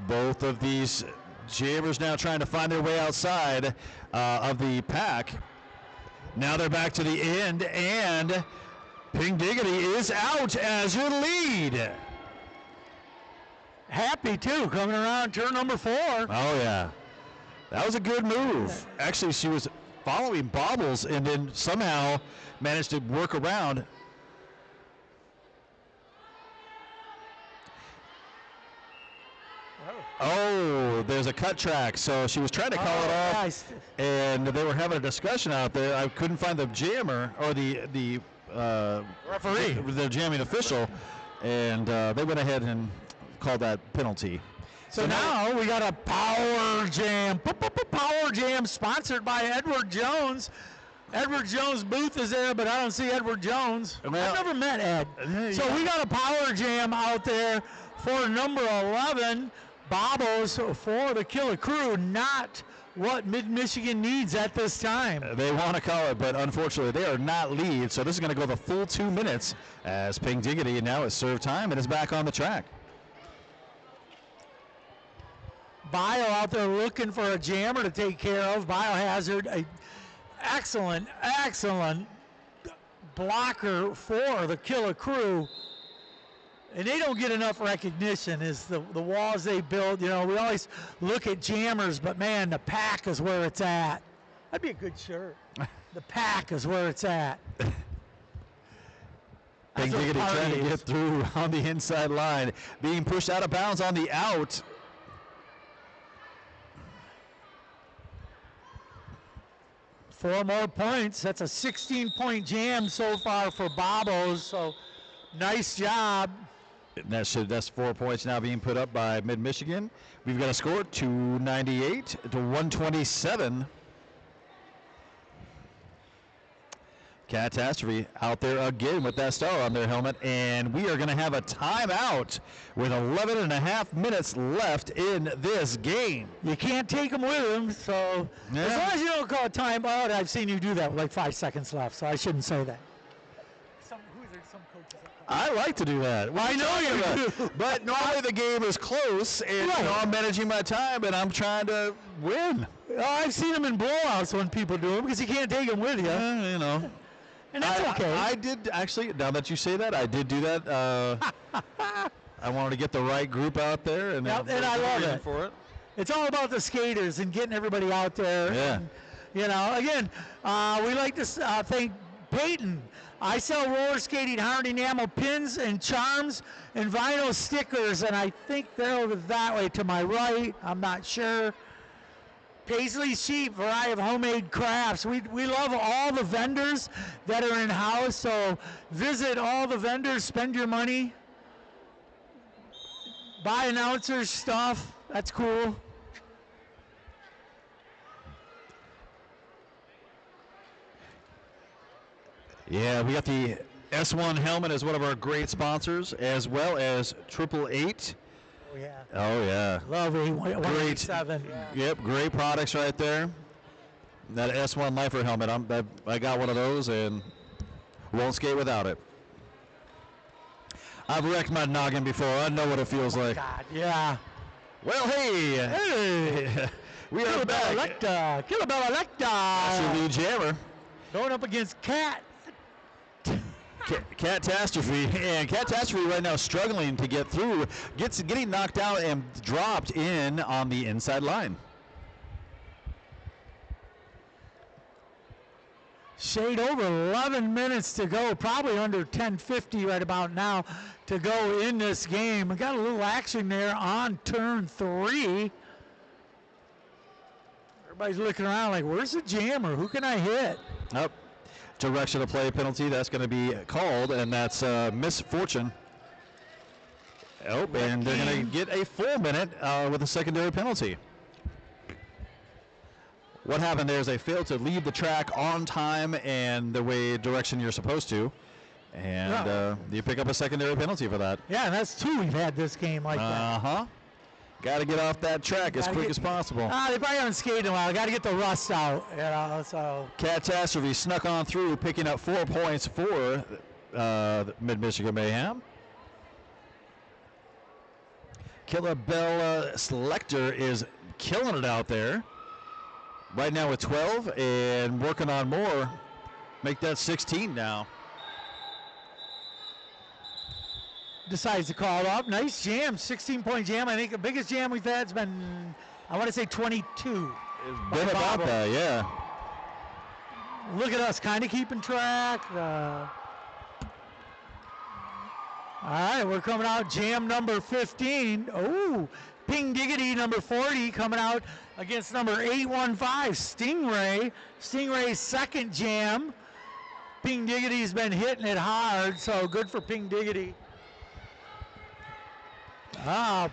Both of these jammers now trying to find their way outside of the pack. Now they're back to the end, and Pink Diggity is out as your lead. Happy too, coming around turn number 4. Oh yeah, that was a good move. Actually, she was following Bobbles and then somehow managed to work around. Oh, there's a cut track, so she was trying to call it off, Nice. and they were having a discussion out there. I couldn't find the jammer or the Referee. the jamming official, and they went ahead and called that penalty. So now we got a power jam. Power jam sponsored by Edward Jones. Edward Jones' booth is there, but I don't see Edward Jones. Well, I've never met Ed. So we got a power jam out there for number 11, Bobbles for the Killer Crew. Not what Mid-Michigan needs at this time. They want to call it, but unfortunately they are not lead, so this is going to go the full 2 minutes as Pink Diggity now is served time and is back on the track. Bio out there looking for a jammer to take care of. Biohazard, a excellent blocker for the Killer Crew. And they don't get enough recognition as the walls they build. You know, we always look at jammers, but man, the pack is where it's at. That'd be a good shirt. The pack is where it's at. Pink Diggity trying to get through on the inside line, being pushed out of bounds on the out. Four more points. That's a 16-point jam so far for Bobos. So nice job. That's 4 points now being put up by Mid-Michigan. We've got a score 298 to 127. Catastrophe out there again with that star on their helmet, and we are going to have a timeout with 11 and a half minutes left in this game. You can't take them with them, so as long as you don't call a timeout, I've seen you do that with like 5 seconds left, so I shouldn't say that. Some coaches that I like to do that. I know you do. But normally the game is close, and you know, I'm managing my time, and I'm trying to win. I've seen them in blowouts when people do them because you can't take them with you. You know. And that's okay. I did actually, now that you say that, I did do that. I wanted to get the right group out there, and Yep, and I love it. For it. It's all about the skaters and getting everybody out there. Yeah. And, you know, again, we like to thank Peyton. I sell roller skating hard enamel pins and charms and vinyl stickers, and I think they're over that way to my right. I'm not sure. Paisley's Sheep, variety of homemade crafts. We love all the vendors that are in-house, so visit all the vendors, spend your money, buy announcers stuff. That's cool. Yeah, we got the S1 helmet as one of our great sponsors, as well as 888. Oh, yeah. Oh, yeah. Love Great. 187. Yep, great products right there. That S1 Lifer helmet, I got one of those and won't skate without it. I've wrecked my noggin before. I know what it feels like. God, yeah. Well, hey. We are back. Killa Bella Lecta. That's your lead jammer. Going up against Cat. Catastrophe, and Catastrophe right now struggling to get through, getting knocked out and dropped in on the inside line. Shade over 11 minutes to go, probably under 10:50 right about now to go in this game. We got a little action there on turn 3. Everybody's looking around like, where's the jammer? Who can I hit? Up. Direction of play penalty, that's going to be called, and that's misfortune. Oh, and they're going to get a full minute with a secondary penalty. What happened there is they failed to leave the track on time and the way direction you're supposed to, and you pick up a secondary penalty for that. Yeah, and that's 2 we've had this game like that. Uh-huh. Got to get off that track as quick as possible. They probably haven't skated in a while. Got to get the rust out, you know, so. Catastrophe snuck on through, picking up 4 points for Mid-Michigan Mayhem. Killa Bella Selector is killing it out there. Right now with 12 and working on more. Make that 16 now. Decides to call it up. Nice jam, 16-point jam. I think the biggest jam we've had has been, I want to say 22. It's been about that, yeah. Look at us, kind of keeping track. All right, we're coming out jam number 15. Oh, Ping Diggity number 40 coming out against number 815, Stingray. Stingray's second jam. Ping Diggity's been hitting it hard, so good for Ping Diggity.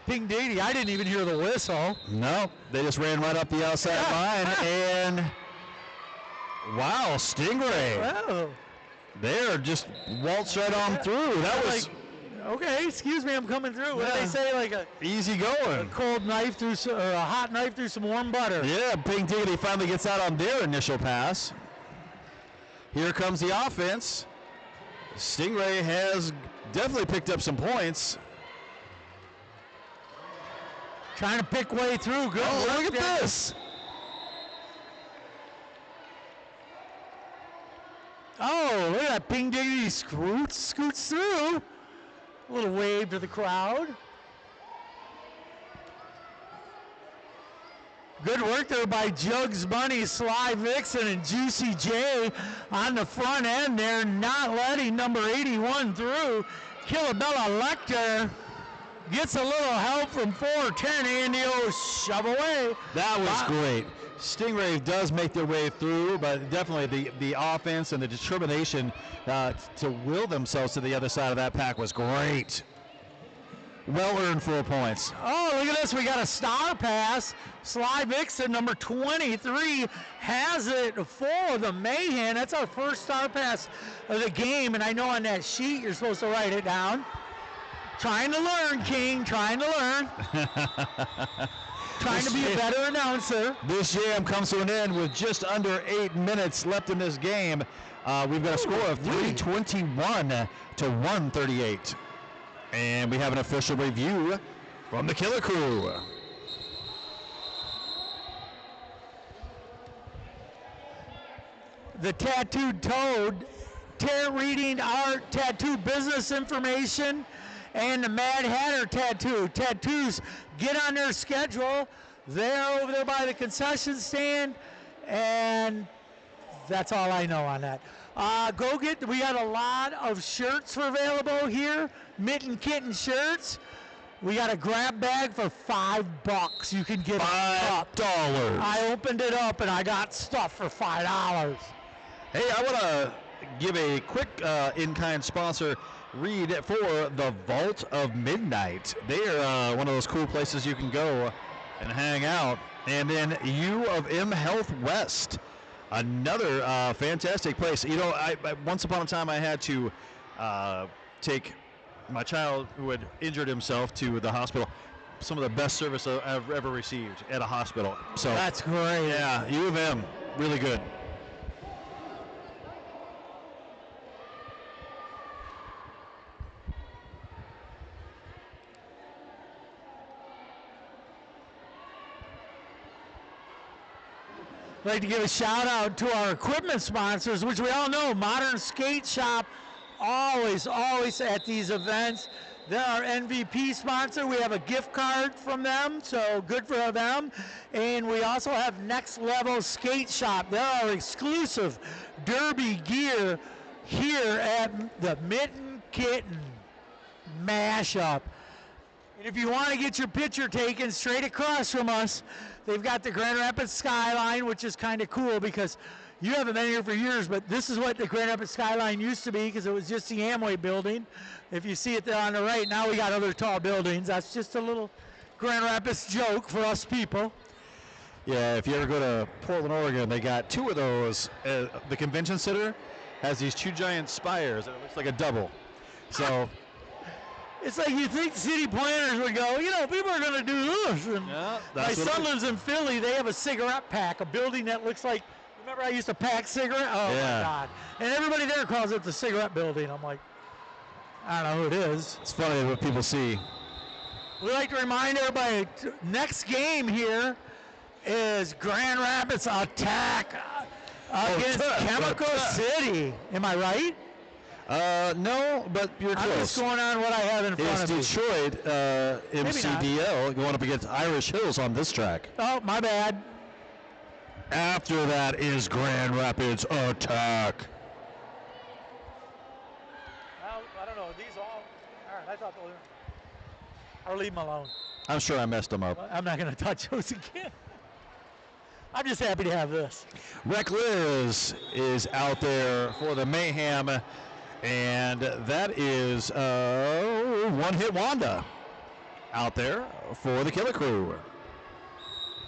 Ping Diggity, I didn't even hear the whistle. No, they just ran right up the outside line, and wow, Stingray. Oh. They're just waltzed right on through. That was okay, excuse me, I'm coming through. What do they say? Like a easy going. cold knife through or a hot knife through some warm butter. Yeah, Ping Diggity finally gets out on their initial pass. Here comes the offense. Stingray has definitely picked up some points. Trying to pick way through. Good work. Look at this. Oh, look at that. Ping Diggity scoots through. A little wave to the crowd. Good work there by Jugs Bunny, Sly Vixen, and Juicy J on the front end there, not letting number 81 through. Killabella Lecter gets a little help from 410, Andy O. Shove away. That was great. Stingray does make their way through, but definitely the offense and the determination to will themselves to the other side of that pack was great. Well-earned 4 points. Oh, look at this. We got a star pass. Sly Vixen, number 23, has it for the Mayhem. That's our first star pass of the game, and I know on that sheet you're supposed to write it down. Trying to learn, King. Trying to learn. Trying to be a better announcer. This jam comes to an end with just under 8 minutes left in this game. We've got a score of 321 to 138. And we have an official review from the Killa Crew. The Tattooed Toad, tarot reading, art, tattoo business information, and the Mad Hatter tattoo. Tattoos get on their schedule. They're over there by the concession stand, and that's all I know on that. We got a lot of shirts for available here. Mitten Kitten shirts. We got a grab bag for $5. You can get $5. I opened it up and I got stuff for $5. Hey, I want to give a quick in-kind sponsor read for the Vault of Midnight. They are one of those cool places you can go and hang out. And then U of M Health West, another fantastic place. You know, I once upon a time I had to take my child who had injured himself to the hospital. Some of the best service I've ever received at a hospital. So that's great. Yeah, U of M, really good. I'd like to give a shout out to our equipment sponsors, which we all know, Modern Skate Shop, always at these events. They're our MVP sponsor. We have a gift card from them, so good for them. And we also have Next Level Skate Shop. They're our exclusive derby gear here at the Mitten Kitten Mashup. And if you want to get your picture taken straight across from us, they've got the Grand Rapids skyline, which is kind of cool because you haven't been here for years, but this is what the Grand Rapids skyline used to be because it was just the Amway building. If you see it there on the right, now we got other tall buildings. That's just a little Grand Rapids joke for us people. Yeah, if you ever go to Portland, Oregon, they got two of those. The convention center has these two giant spires, and it looks like a double. So it's like you think city planners would go, people are going to do this. And yeah, my son lives in Philly. They have a cigarette pack, a building that looks like, remember I used to pack cigarettes? Oh, yeah. my God. And everybody there calls it the cigarette building. I'm like, I don't know who it is. It's funny what people see. We'd like to remind everybody, next game here is Grand Rapids Attack against Chemical City. Am I right? No, but you're close. I'm just going on what I have in front of me. It's Detroit MCDL going up against Irish Hills on this track. Oh, my bad. After that is Grand Rapids Attack. I don't know. These all right, I thought they were. I'll leave them alone. I'm sure I messed them up. I'm not going to touch those again. I'm just happy to have this. Wreck Liz is out there for the Mayhem, and that is One Hit Wanda out there for the Killa crew.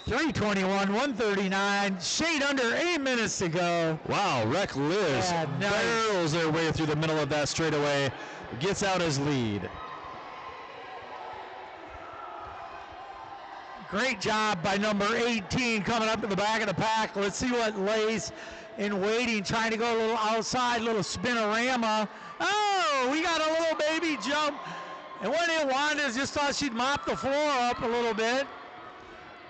3:21, 139, shade under 8 minutes to go. Wow, Wreck Liz Yeah, nice. barrels their way through the middle of that straightaway, gets out his lead. Great job by number 18 coming up to the back of the pack. Let's see what lays in waiting, trying to go a little outside, little spinorama. Oh, we got a little baby jump. And One Hit Wanda just thought she'd mop the floor up a little bit.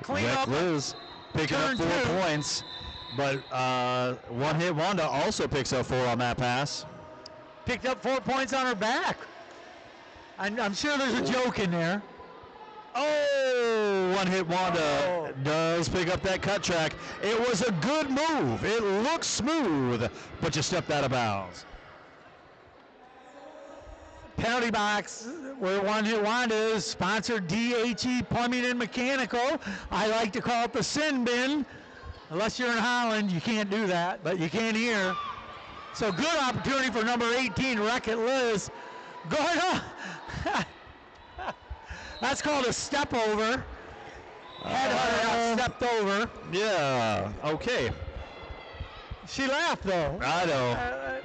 Clean Wreck up. Liz picking up turn 4 two. points, but One Hit Wanda also picks up 4 on that pass. Picked up 4 points on her back. I'm sure there's a joke in there. Oh, One Hit Wanda does pick up that cut track. It was a good move. It looks smooth, but you stepped out of bounds. Penalty box where One Hit Wanda is, sponsored D2-A Plumbing and Mechanical. I like to call it the sin bin. Unless you're in Holland, you can't do that, but you can here. So good opportunity for number 18, Wreck-It Liz. Going up. That's called a step over. Headhunter got stepped over. Yeah, okay. She laughed though. I know.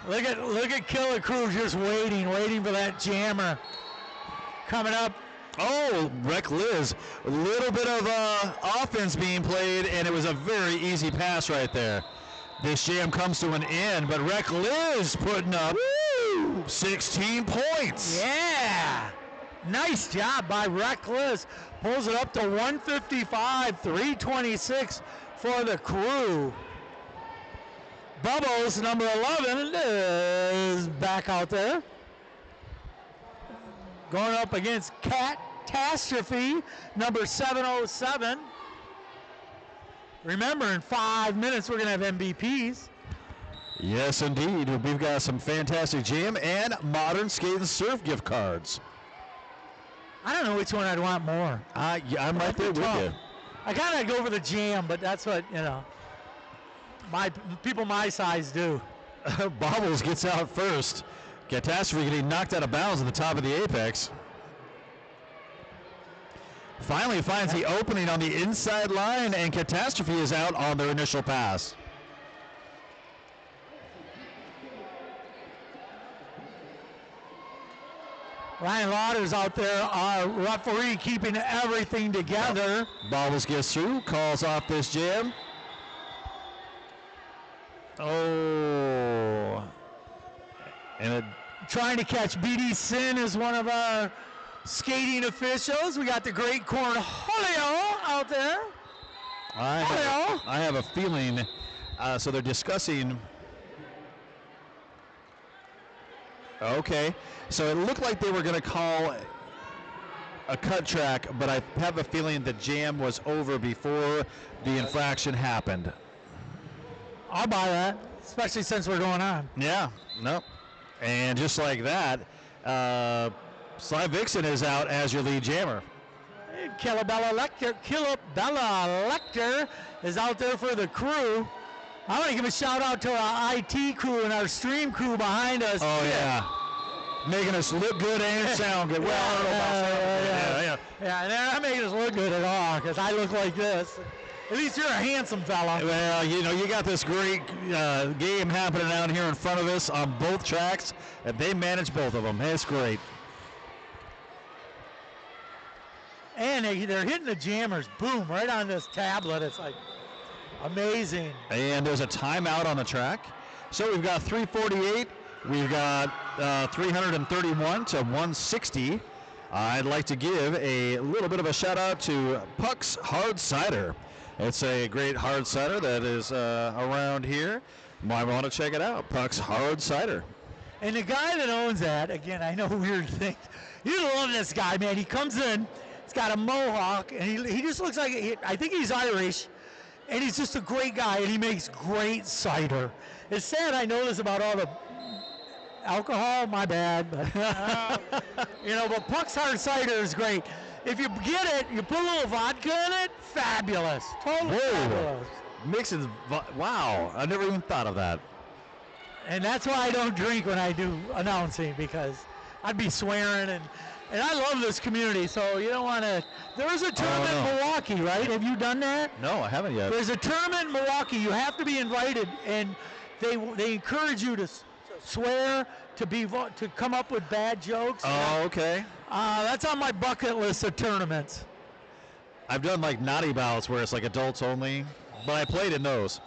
Look at Killa Crew just waiting for that jammer coming up. Oh, Wreck Liz. A little bit of offense being played, and it was a very easy pass right there. This jam comes to an end, but Wreck Liz putting up 16 points. Yeah. Nice job by Wreck Liz. Pulls it up to 155, 326 for the crew. Bubbles, number 11, is back out there. Going up against Catastrophe, number 707. Remember, in 5 minutes, we're going to have MVPs. Yes, indeed. We've got some fantastic jam and modern skate and surf gift cards. I don't know which one I'd want more. I'm right there with you. I kind of go for the jam, but that's what, people my size do. Bobbles gets out first. Catastrophe getting knocked out of bounds at the top of the apex. Finally finds the opening on the inside line, and Catastrophe is out on their initial pass. Ryan Lauder's out there, our referee, keeping everything together. Bobbles gets through, calls off this jam. Oh. And Trying to catch BD Sin is one of our skating officials. We got the great Cornholio out there. I have a feeling. So they're discussing. Okay, so it looked like they were going to call a cut track, but I have a feeling the jam was over before the infraction happened. I'll buy that, especially since we're going on. Yeah, no. And just like that, Sly Vixen is out as your lead jammer. Killa Lecter is out there for the crew. I want to give a shout out to our IT crew and our stream crew behind us. Oh, yeah. Making us look good and sound good. Well, I don't know about sound. Yeah, and they're not making us look good at all because I look like this. At least you're a handsome fella. Well, you got this great game happening out here in front of us on both tracks, and they manage both of them. It's great. And they're hitting the jammers, boom, right on this tablet. It's like amazing. And there's a timeout on the track. So we've got 348. We've got 331 to 160. I'd like to give a little bit of a shout out to Puck's Hard Cider. It's a great hard cider that is around here. Might want to check it out. Puck's Hard Cider. And the guy that owns that, again, I know weird things. You love this guy, man. He comes in, he's got a mohawk, and he just looks like, I think he's Irish, and he's just a great guy, and he makes great cider. It's sad I know this about all the alcohol, my bad, but but Puck's Hard Cider is great. If you get it, you put a little vodka in it, fabulous, totally fabulous. Mixing, wow, I never even thought of that. And that's why I don't drink when I do announcing, because I'd be swearing, and I love this community, so you don't want to. There is a tournament in Milwaukee, right? Have you done that? No, I haven't yet. There's a tournament in Milwaukee. You have to be invited, and they encourage you to swear, to come up with bad jokes. Oh, okay. That's on my bucket list of tournaments. I've done like naughty bouts where it's like adults only, but I played in those.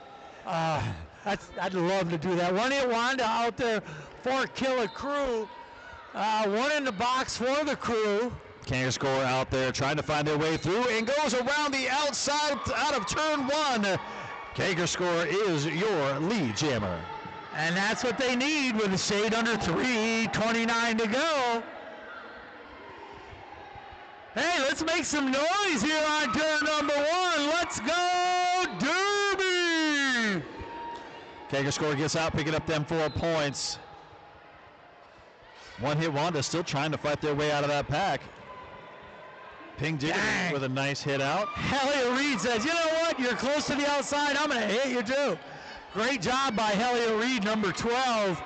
I'd love to do that. One hit Wanda out there for Killa crew. One in the box for the crew. Kanker Score out there trying to find their way through and goes around the outside out of turn one. Kanker Score is your lead jammer. And that's what they need with a shade under 3:29 to go. Hey, let's make some noise here on turn number one. Let's go, Derby! Kanker Score gets out, picking up them 4 points. One hit Wanda still trying to fight their way out of that pack. Ping Diggity with a nice hit out. Helio Reed says, you know what? You're close to the outside. I'm going to hit you too. Great job by Helio Reed, number 12.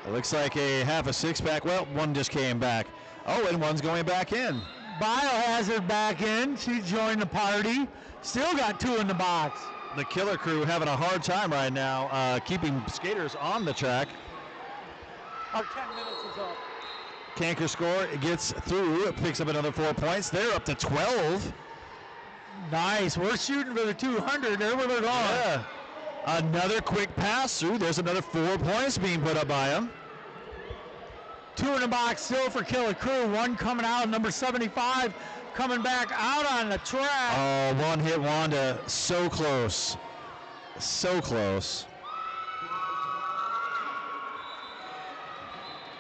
It looks like a half a six-pack. Well, one just came back. Oh, and one's going back in. Biohazard back in. She joined the party. Still got 2 in the box. The Killer crew having a hard time right now keeping skaters on the track. Our 10 minutes is up. Kanker Score gets through, picks up another 4 points. They're up to 12. Nice. We're shooting for the 200. There where they're going. Yeah. Another quick pass through. There's another 4 points being put up by him. 2 in the box still for Killa crew. 1 coming out, number 75 coming back out on the track. Oh, one hit Wanda. So close. So close.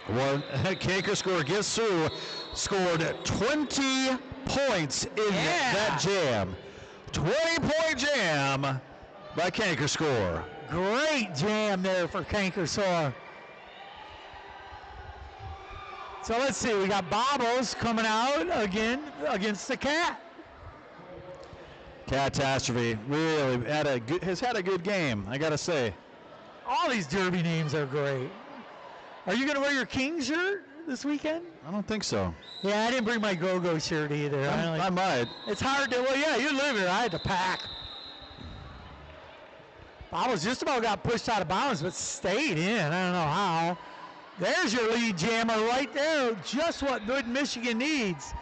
Kanker Score gets through. Scored 20 points in that jam. 20-point jam by Kanker Score. Great jam there for Kanker Score. So let's see, we got Bobbles coming out again against the Cat. Catastrophe really has had a good game, I gotta say. All these Derby names are great. Are you gonna wear your King shirt this weekend? I don't think so. Yeah, I didn't bring my go-go shirt either. I might. It's hard to, well, yeah, you live here. I had to pack. Bobbles just about got pushed out of bounds, but stayed in. I don't know how. There's your lead jammer right there. Just what good Michigan needs.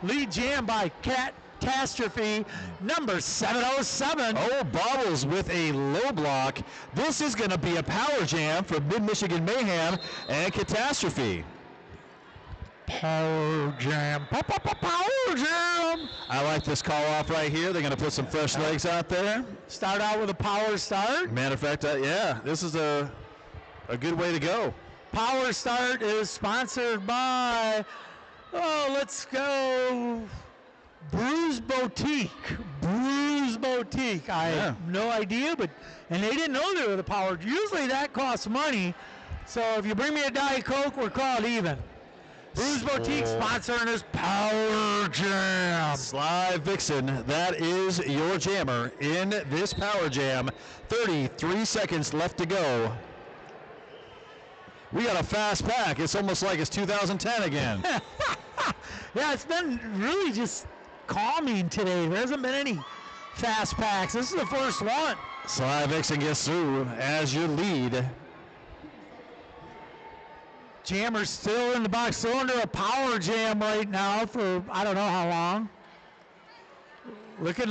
Lead jam by Catastrophe, number 707. Oh, Bobbles with a low block. This is going to be a power jam for Mid-Michigan Mayhem and Catastrophe. Power jam. Power jam. I like this call off right here. They're going to put some fresh legs out there. Start out with a power start. Matter of fact, yeah, this is a good way to go. Power Start is sponsored by, let's go, Brews Boutique. Brews Boutique. I have no idea, and they didn't know they were the power. Usually that costs money, so if you bring me a Diet Coke, we're called even. Brews Boutique sponsoring this Power Jam. Sly Vixen, that is your jammer in this Power Jam. 33 seconds left to go. We got a fast pack. It's almost like it's 2010 again. Yeah, it's been really just calming today. There hasn't been any fast packs. This is the first one. Sly Vixen gets through as your lead. Jammer's still in the box, still under a power jam right now for I don't know how long. Looking.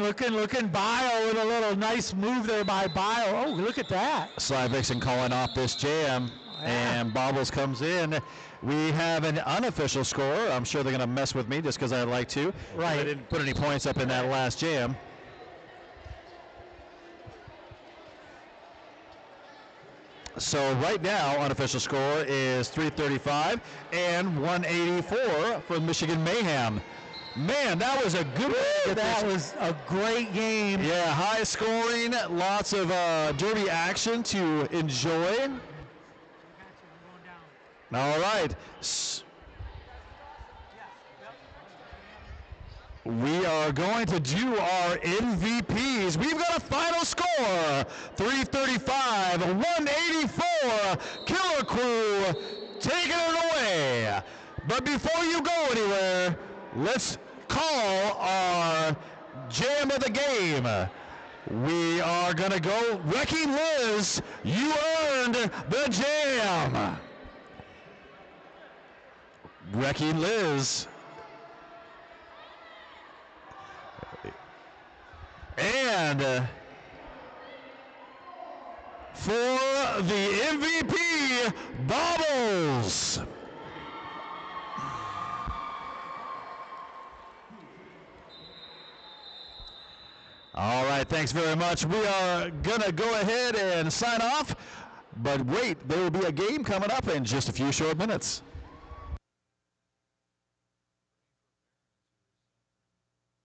Bio with a little nice move there by Bio. Oh, look at that. Sly Vixen calling off this jam, and Bobbles comes in. We have an unofficial score. I'm sure they're going to mess with me just because I'd like to. Right. I didn't put any points up in that last jam. So right now, unofficial score is 335 and 184 for Michigan Mayhem. Man, that was a good one. That was a great game. Yeah, high scoring, lots of derby action to enjoy. All right. We are going to do our MVPs. We've got a final score, 335, 184. Killer Crew taking it away. But before you go anywhere, let's call our jam of the game. We are going to go Wrecking Liz. You earned the jam. Wrecking Liz. And for the MVP, Bobbles. All right, thanks very much. We are going to go ahead and sign off. But wait, there will be a game coming up in just a few short minutes.